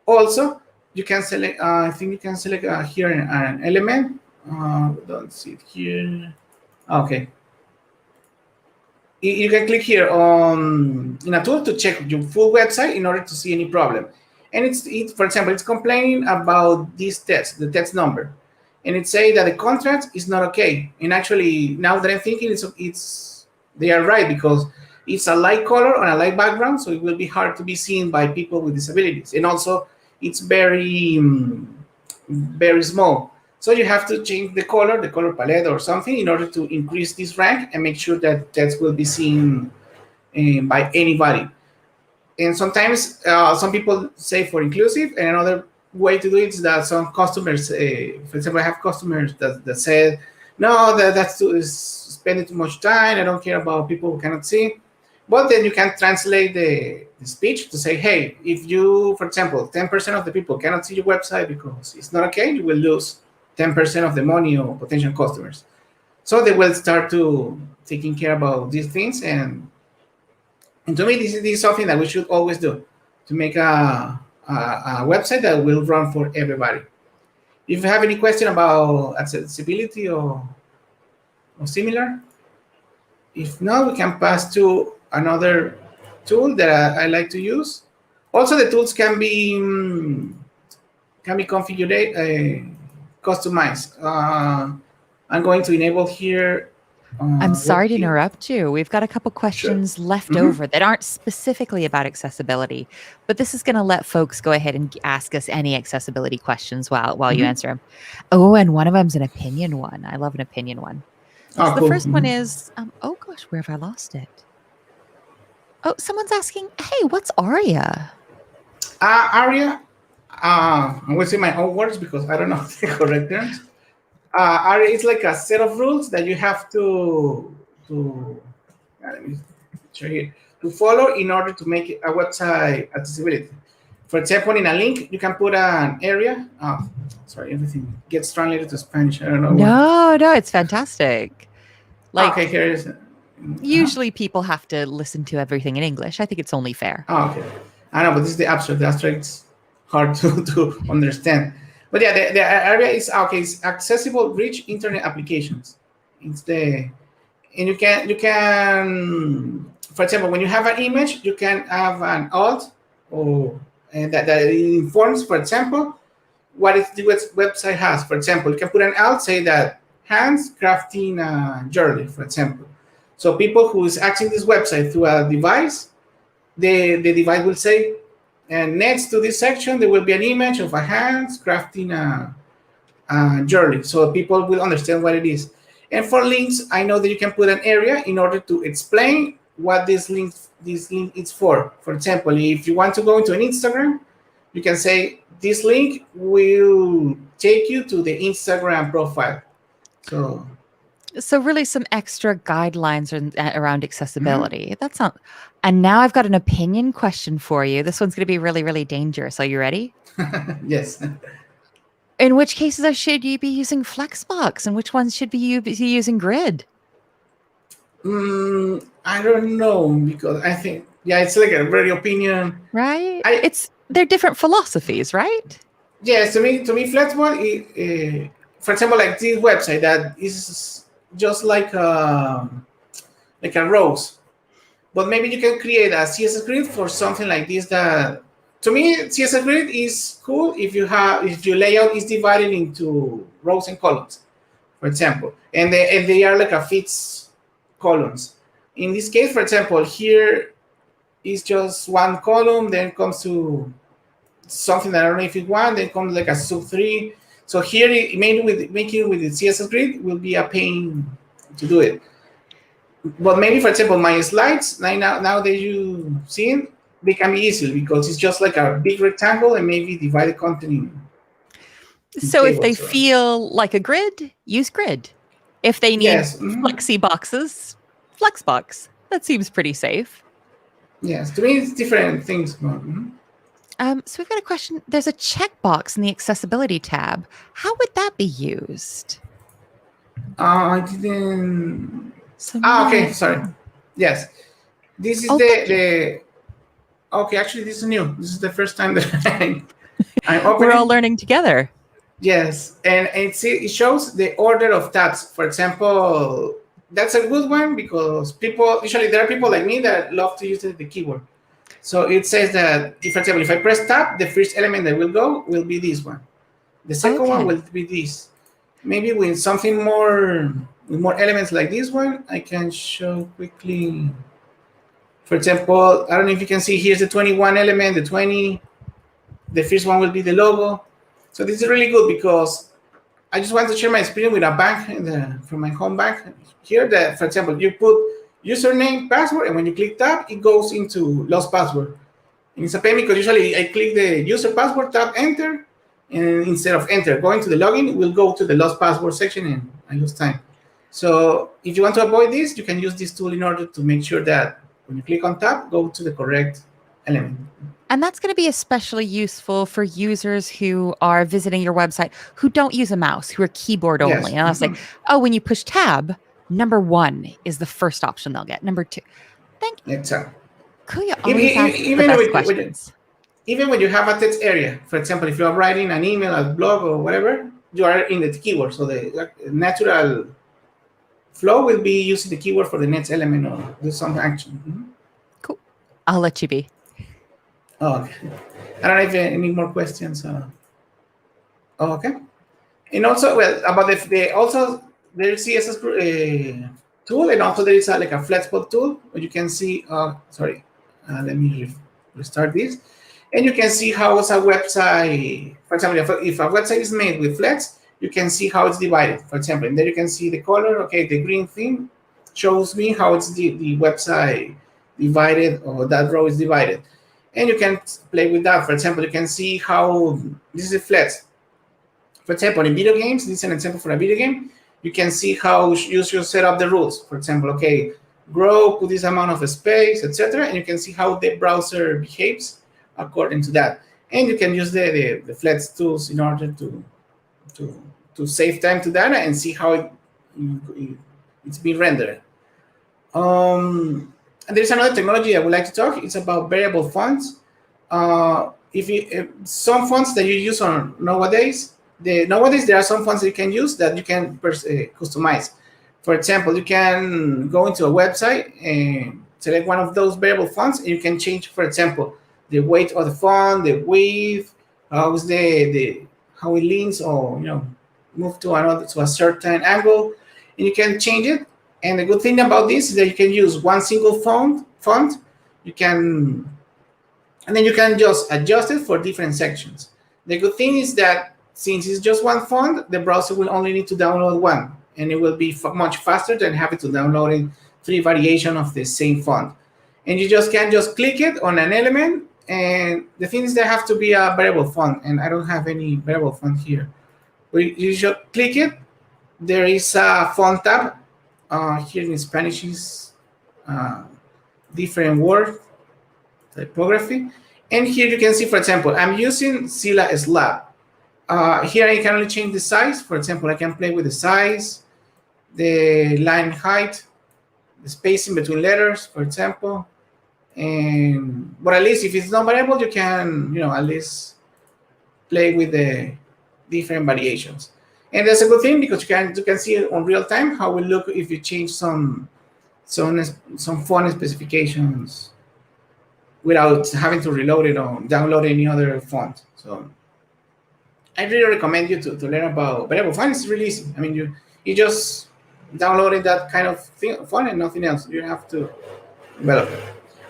Also, you can select, I think you can select here an element. Don't see it here. Okay. You can click here in a tool to check your full website in order to see any problem. And for example, it's complaining about this text, the text number. And it say that the contrast is not okay. And actually, now that I'm thinking, they are right, because it's a light color on a light background, so it will be hard to be seen by people with disabilities. And also, it's very, very small. So you have to change the color palette or something in order to increase this rank and make sure that text will be seen by anybody. And sometimes some people say for inclusive, and another way to do it is that some customers, for example, I have customers that say, no, that's is spending too much time. I don't care about people who cannot see. But then you can translate the speech to say, hey, if you, for example, 10% of the people cannot see your website because it's not okay, you will lose 10% of the money or potential customers. So they will start to taking care about these things. And to me, this is something that we should always do, to make a website that will run for everybody. If you have any question about accessibility or similar, if not, we can pass to another tool that I like to use. Also, the tools can be configured, customized. I'm going to enable here. I'm sorry to interrupt you. We've got a couple questions left over that aren't specifically about accessibility, but this is going to let folks go ahead and ask us any accessibility questions while you answer them. Oh, and one of them's an opinion one. I love an opinion one. So the first one is, oh gosh, where have I lost it? Oh, someone's asking, hey, what's ARIA? ARIA, I'm going to say my own words because I don't know the correct terms. ARIA is like a set of rules that you have to let me show here, to follow in order to make a website accessibility. For example, in a link, you can put an area. Oh, sorry, everything gets translated to Spanish. I don't know. No, it's fantastic. Okay, here it is. Usually people have to listen to everything in English. I think it's only fair. Okay. I know, but this is the abstract. The abstract's hard to understand. But yeah, the area is okay. It's accessible, rich internet applications. It's and you can, for example, when you have an image, you can have an alt and that informs, for example, what the website has. For example, you can put an alt, say that Hans crafting journey, for example. So people who is accessing this website through a device, the device will say, and next to this section, there will be an image of a Hans crafting a journey. So people will understand what it is. And for links, I know that you can put an area in order to explain what this link is for. For example, if you want to go into an Instagram, you can say, this link will take you to the Instagram profile. So really some extra guidelines around accessibility. That's not. And now I've got an opinion question for you. This one's going to be really, really dangerous. Are you ready? Yes. In which cases should you be using Flexbox, and which ones should you be using Grid? I don't know, because I think, it's like a very opinion. Right? They're different philosophies, right? Yes, to me, Flexbox, for example, like this website that is just like a rose, but maybe you can create a CSS grid for something like this. That, to me, CSS grid is cool if your layout is divided into rows and columns, for example, and they are like a fixed columns. In this case, for example, here is just one column, then comes to something that I don't know if it's one, then comes like a sub 3. So here, making with the CSS grid will be a pain to do it. But maybe, for example, my slides, now that you see it, they can be easy because it's just like a big rectangle and maybe divide the content in so if they feel like a grid, use Grid. If they need flexi boxes, Flexbox. That seems pretty safe. Yes, to me, it's different things. So we've got a question. There's a checkbox in the Accessibility tab. How would that be used? I didn't. Okay, sorry. Yes, this is Okay, actually, this is new. This is the first time that I'm opening. We're all learning together. Yes, and it shows the order of tabs. For example, that's a good one because usually there are people like me that love to use the keyboard. So it says that, for example, if I press tab, the first element that will go will be this one. The second one will be this. Maybe with something more elements like this one, I can show quickly. For example, I don't know if you can see, here's the 21 element, the 20. The first one will be the logo. So this is really good because I just want to share my experience with a bank from my home bank. Here, that for example, you put username, password, and when you click tab, it goes into lost password. And it's a pain because usually I click the user password tab, enter, and instead of enter, going to the login, we'll go to the lost password section and I lose time. So if you want to avoid this, you can use this tool in order to make sure that when you click on tab, go to the correct element. And that's going to be especially useful for users who are visiting your website who don't use a mouse, who are keyboard only. Yes. And I'll say, oh, when you push tab, number 1 is the first option they'll get. Number 2. Thank you. Exactly. Kuya always asks the best questions. Even when you have a text area, for example, if you're writing an email, a blog, or whatever, you are in the keyword. So the natural flow will be using the keyword for the next element or do some action. Mm-hmm. Cool. I'll let you be. Oh, okay. I don't know if any more questions. Okay. And also, well, about also there's CSS tool, and also there is like a Flatspot tool where you can see. Let me restart this, and you can see how it's a website. For example, if a website is made with Flats, you can see how it's divided. For example, and there you can see the color. Okay, the green thing shows me how it's the website divided, or that row is divided. And you can play with that. For example, you can see how this is flat. For example, in video games, this is an example for a video game. You can see how you should set up the rules. For example, okay, grow, put this amount of space, etc. And you can see how the browser behaves according to that. And you can use the Flats tools in order to save time to data and see how it's being rendered. And there's another technology I would like to talk. It's about variable fonts. Some fonts that you use on nowadays there are some fonts that you can use that you can customize. For example, you can go into a website and select one of those variable fonts, and you can change, for example, the weight of the font, the width, how it leans, or move to a certain angle, and you can change it. And the good thing about this is that you can use one single font. And then you can just adjust it for different sections. The good thing is that since it's just one font, the browser will only need to download one, and it will be much faster than having to download 3 variations of the same font. And you can just click it on an element, and the thing is there have to be a variable font, and I don't have any variable font here. But you should click it. There is a font tab. Here in Spanish is different word typography. And here you can see, for example, I'm using Mozilla Slab. Here I can only change the size. For example, I can play with the size, the line height, the spacing between letters, for example. But at least if it's not variable, you can, at least play with the different variations. And that's a good thing because you can see it on real time how it will look if you change some font specifications without having to reload it or download any other font. So I really recommend you to learn about variable font. It's really easy. I mean, you just downloaded that kind of font and nothing else. You have to develop it.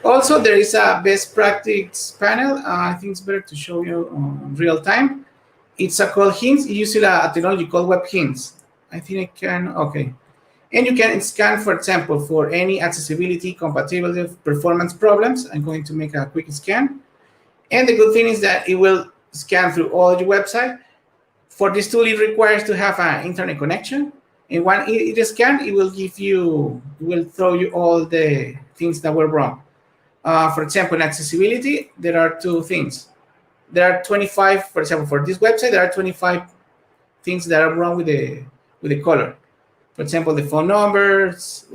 Also, there is a best practice panel. I think it's better to show you on real time. It's called hints. It uses a technology called web hints. I think I can, okay. And you can scan, for example, for any accessibility, compatibility, performance problems. I'm going to make a quick scan. And the good thing is that it will scan through all your website. For this tool, it requires to have an internet connection. And when it is scanned, it will throw you all the things that were wrong. For example, in accessibility, there are 2 things. There are 25, for example, for this website, there are 25 things that are wrong with the color. For example, the phone numbers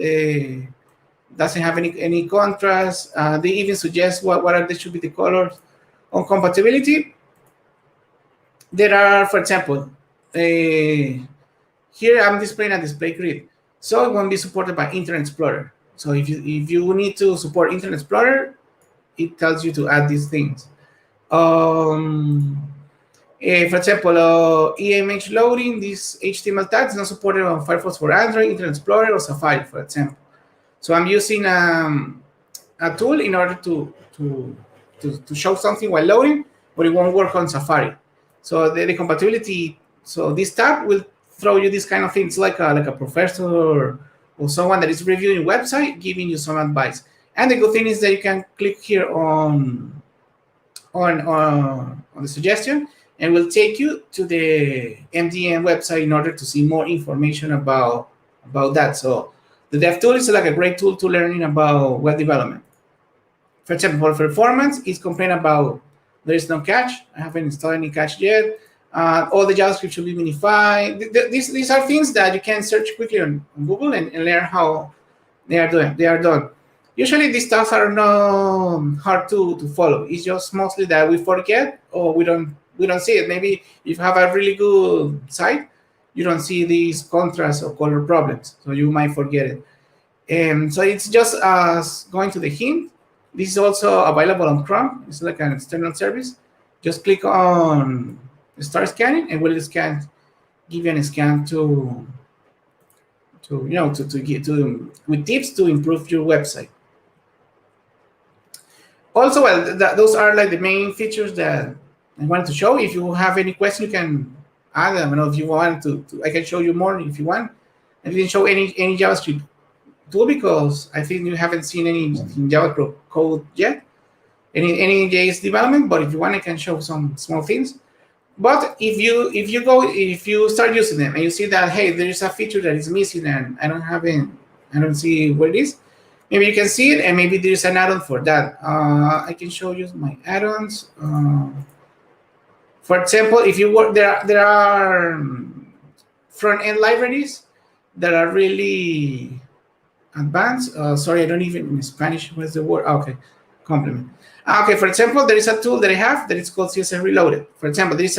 doesn't have any contrast. They even suggest what should be the colors. On compatibility, there are, for example, here I'm displaying a display grid, so it won't be supported by Internet Explorer. So if you need to support Internet Explorer, it tells you to add these things. For example, image loading, this HTML tag is not supported on Firefox for Android, Internet Explorer, or Safari, for example. So I'm using a tool in order to show something while loading, but it won't work on Safari. So the compatibility, so this tab will throw you this kind of things like a professor or someone that is reviewing website giving you some advice. And the good thing is that you can click here on the suggestion, and will take you to the MDN website in order to see more information about that. So the DevTool is like a great tool to learning about web development. For example, for performance, it's complain about there is no cache. I haven't installed any cache yet. All the JavaScript should be minified. These are things that you can search quickly on Google and learn how they are doing. They are done. Usually these stuff are not hard to follow. It's just mostly that we forget or we don't see it. Maybe if you have a really good site, you don't see these contrast or color problems, so you might forget it. And so it's just going to the hint. This is also available on Chrome. It's like an external service. Just click on start scanning, and will give you a scan to with tips to improve your website. Also, well, those are like the main features that I wanted to show. If you have any question, you can add them. I don't know if you want to I can show you more if you want. I didn't show any JavaScript tool because I think you haven't seen any JavaScript code yet, any JS development. But if you want, I can show some small things. But if you start using them and you see that, hey, there is a feature that is missing and I don't see what it is, maybe you can see it, and maybe there is an add-on for that. I can show you my add-ons. For example, if you work, there are front-end libraries that are really advanced. Sorry, I don't even in Spanish. What's the word? Okay, complement. Okay, for example, there is a tool that I have that is called CSS Reloaded. For example, if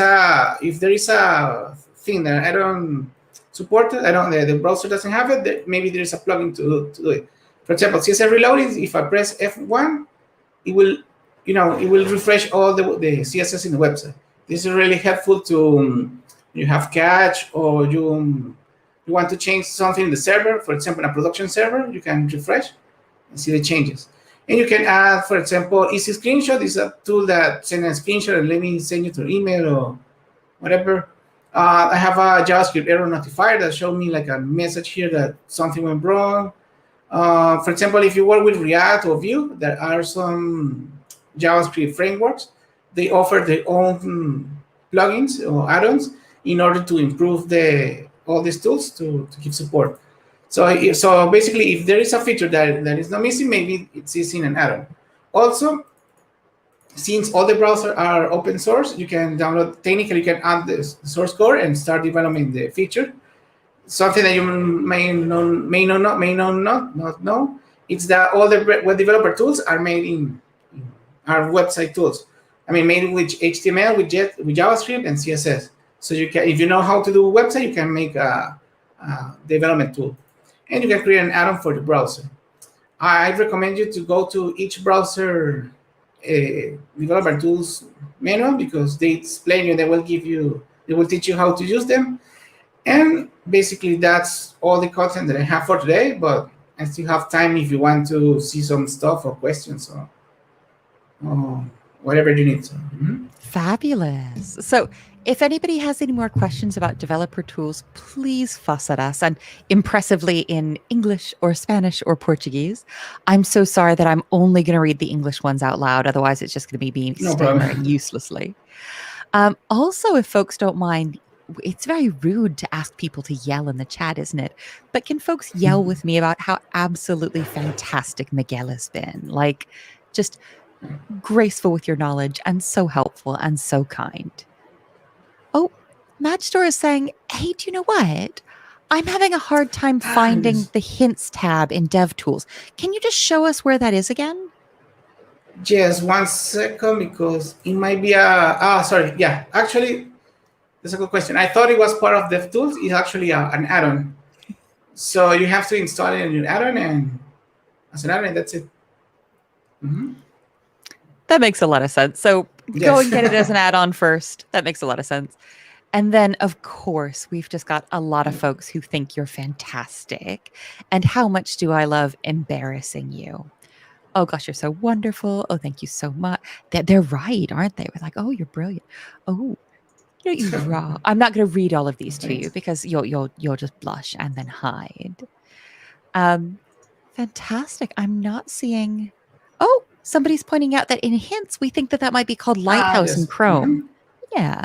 there is a thing that I don't support it, the browser doesn't have it, maybe there is a plugin to do it. For example, CSS Reloaded, if I press F1, it will refresh all the CSS in the website. This is really helpful to you have cache, or you want to change something in the server. For example, in a production server, you can refresh and see the changes. And you can add, for example, Easy Screenshot is a tool that sends a screenshot and let me send you to email or whatever. I have a JavaScript error notifier that showed me like a message here that something went wrong. For example, if you work with React or Vue, there are some JavaScript frameworks. They offer their own plugins or add-ons in order to improve all these tools to give support. So basically, if there is a feature that is not missing, maybe it's in an add-on. Also, since all the browsers are open source, you can download. Technically, you can add the source code and start developing the feature. Something that you may not know, it's that all the web developer tools are are website tools. I mean, made with HTML, with JavaScript, and CSS. So you can, if you know how to do a website, you can make a development tool, and you can create an add-on for the browser. I recommend you to go to each browser developer tools manual because they explain you. They will teach you how to use them. And basically, that's all the content that I have for today, but I still have time if you want to see some stuff or questions or whatever you need. Fabulous. So if anybody has any more questions about developer tools, please fuss at us, and impressively in English or Spanish or Portuguese. I'm so sorry that I'm only going to read the English ones out loud. Otherwise, it's just going to be me stammering uselessly. Also, if folks don't mind, it's very rude to ask people to yell in the chat, isn't it? But can folks yell with me about how absolutely fantastic Miguel has been? Like, just graceful with your knowledge and so helpful and so kind. Oh, Matchstore is saying, hey, do you know what? I'm having a hard time finding the hints tab in Devtools. Can you just show us where that is again? Yes, 1 second, because it might be sorry. Yeah, actually, that's a good question. I thought it was part of Devtools. It's actually an add-on. So you have to install it in your add-on, and as an add-on, that's it. That makes a lot of sense. So go and get it as an add-on first. That makes a lot of sense. And then, of course, we've just got a lot of folks who think you're fantastic. And how much do I love embarrassing you? Oh, gosh, you're so wonderful. Oh, thank you so much. They're right, aren't they? We're like, oh, you're brilliant. Oh, don't you raw? I'm not going to read all of these to you because you'll just blush and then hide. Fantastic. I'm not seeing. Oh, somebody's pointing out that in hints we think that might be called Lighthouse in Yes. Chrome. Yeah.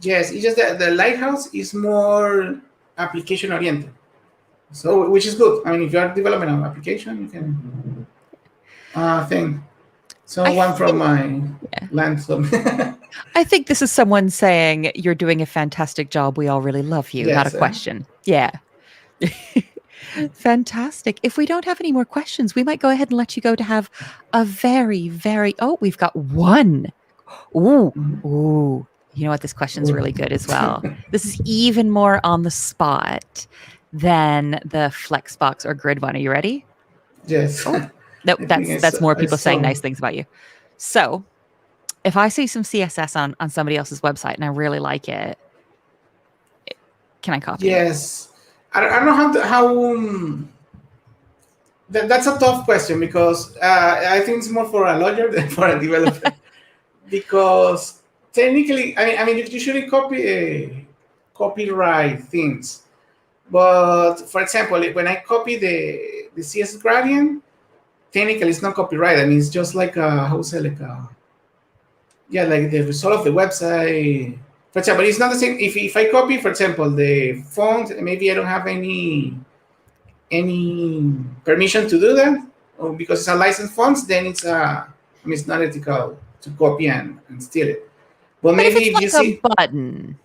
Yes, it's just that the Lighthouse is more application oriented, so which is good. I mean, if you are developing an application, you can thing. So one from my land. So I think this is someone saying you're doing a fantastic job. We all really love you. Yes, Not a question. Yeah. Fantastic. If we don't have any more questions, we might go ahead and let you go to have a very, very. Oh, we've got one. Ooh, ooh. You know what? This question's really good as well. This is even more on the spot than the Flexbox or Grid one. Are you ready? Yes. Oh, no, that's more people saying nice things about you. So, if I see some CSS on somebody else's website and I really like it, can I copy it? Yes. I don't know how that's a tough question because I think it's more for a lawyer than for a developer. Because technically, I mean, you usually copyright things. But for example, when I copy the CSS gradient, technically it's not copyright. I mean, it's just like like the result of the website. For example, it's not the same. If I copy, for example, the font, maybe I don't have any permission to do that, or because it's a licensed font, then it's it's not ethical to copy and steal it. But maybe if you see a button,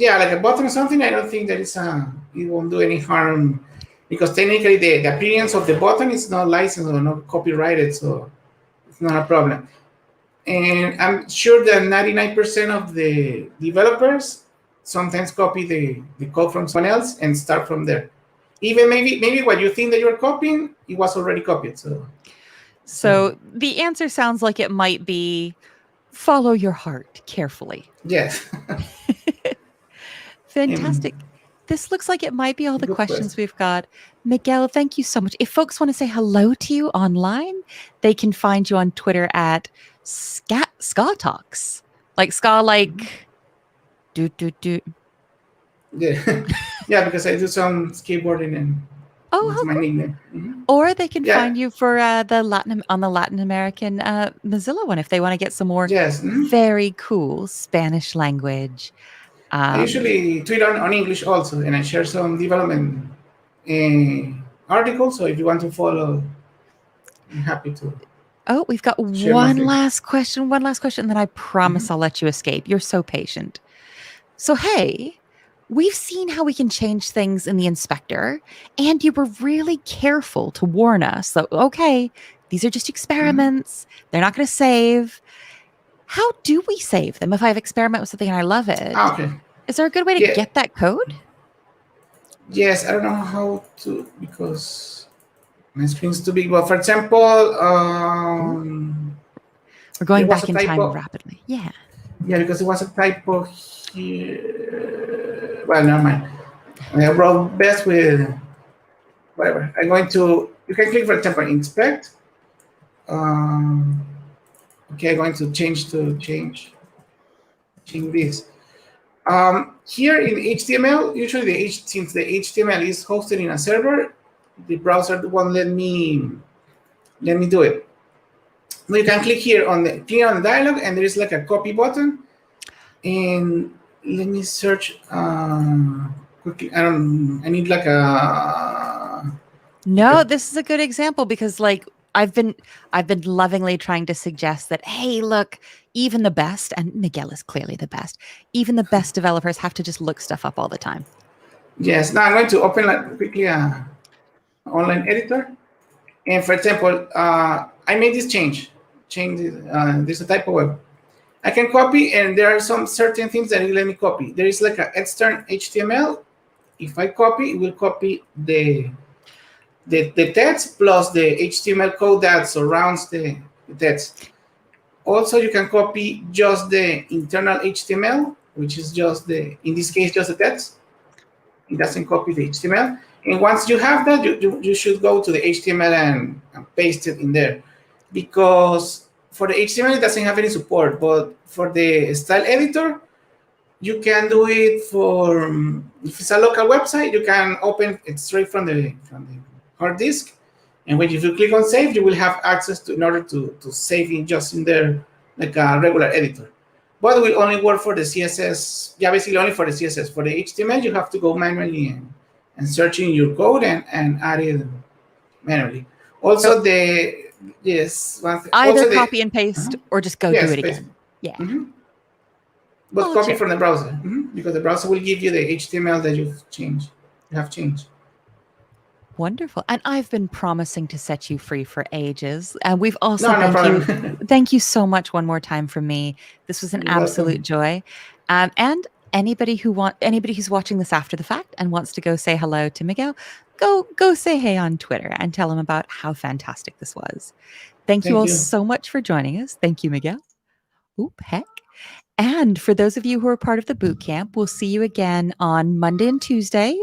like a button or something, I don't think that it won't do any harm because technically the appearance of the button is not licensed or not copyrighted, so it's not a problem. And I'm sure that 99% of the developers sometimes copy the code from someone else and start from there. Even maybe what you think that you're copying, it was already copied. So the answer sounds like it might be follow your heart carefully. Yes. Fantastic. This looks like it might be all the questions we've got. Miguel, thank you so much. If folks want to say hello to you online, they can find you on Twitter at Ska Talks. Like ska, like do. Yeah, yeah, because I do some skateboarding and that's my nickname. Mm-hmm. Or they can find you for the Latin American Mozilla one if they want to get some more very cool Spanish language. I usually tweet on English also, and I share some development articles. So if you want to follow, I'm happy to. Oh, we've got one last question, and then I promise I'll let you escape. You're so patient. So, hey, we've seen how we can change things in the inspector, and you were really careful to warn us that, okay, these are just experiments. They're not going to save. How do we save them if I have experiment with something and I love it? Okay. Is there a good way to get that code? Yes, I don't know how to because my screen's too big. But for example, we're going back in time rapidly. Yeah. Yeah, because there was a typo here. Well, never mind. I wrote best with whatever. I'm going to. You can click, for example, inspect. Okay, I'm going to change this. Here in HTML, usually since the HTML is hosted in a server, the browser won't let me do it. But you can click here on the dialog, and there is like a copy button. And let me search quickly. I need like a. No, this is a good example because like I've been lovingly trying to suggest that, hey, look, even the best, and Miguel is clearly the best, even the best developers have to just look stuff up all the time. Yes. Now I'm going to open quickly an online editor. And for example, I made this change. There's a typo web. I can copy, and there are some certain things that it let me copy. There is like an external HTML. If I copy, it will copy the text plus the HTML code that surrounds the text. Also, you can copy just the internal HTML, which is in this case, just the text. It doesn't copy the HTML. And once you have that, you should go to the HTML and paste it in there. Because for the HTML, it doesn't have any support. But for the style editor, You can do it for if it's a local website, you can open it straight from the hard disk, and when if you click on save, you will have access to in order to save it just in there like a regular editor. But it will only work for the CSS. Yeah, basically only for the CSS. For the HTML, you have to go manually and search in your code and add it manually. So Also, the yes, either also the copy and paste or just go do yes, it basically. again. Yeah. But I'll copy check. from the browser because the browser will give you the HTML that you've changed. You have changed. Wonderful. And I've been promising to set you free for ages. And we've also No, no problem. thank you so much one more time from me. This was an You're absolute welcome. joy. And anybody who's watching this after the fact and wants to go say hello to Miguel, go say hey on Twitter and tell him about how fantastic this was. Thank you Thank all you. so much for joining us. Thank you, Miguel. Oop, heck. And for those of you who are part of the boot camp, we'll see you again on Monday and Tuesday.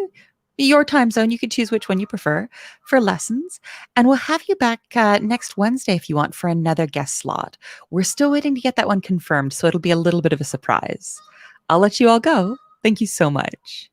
Your time zone, you can choose which one you prefer for lessons. And we'll have you back next Wednesday if you want for another guest slot. We're still waiting to get that one confirmed, so it'll be a little bit of a surprise. I'll let you all go. Thank you so much.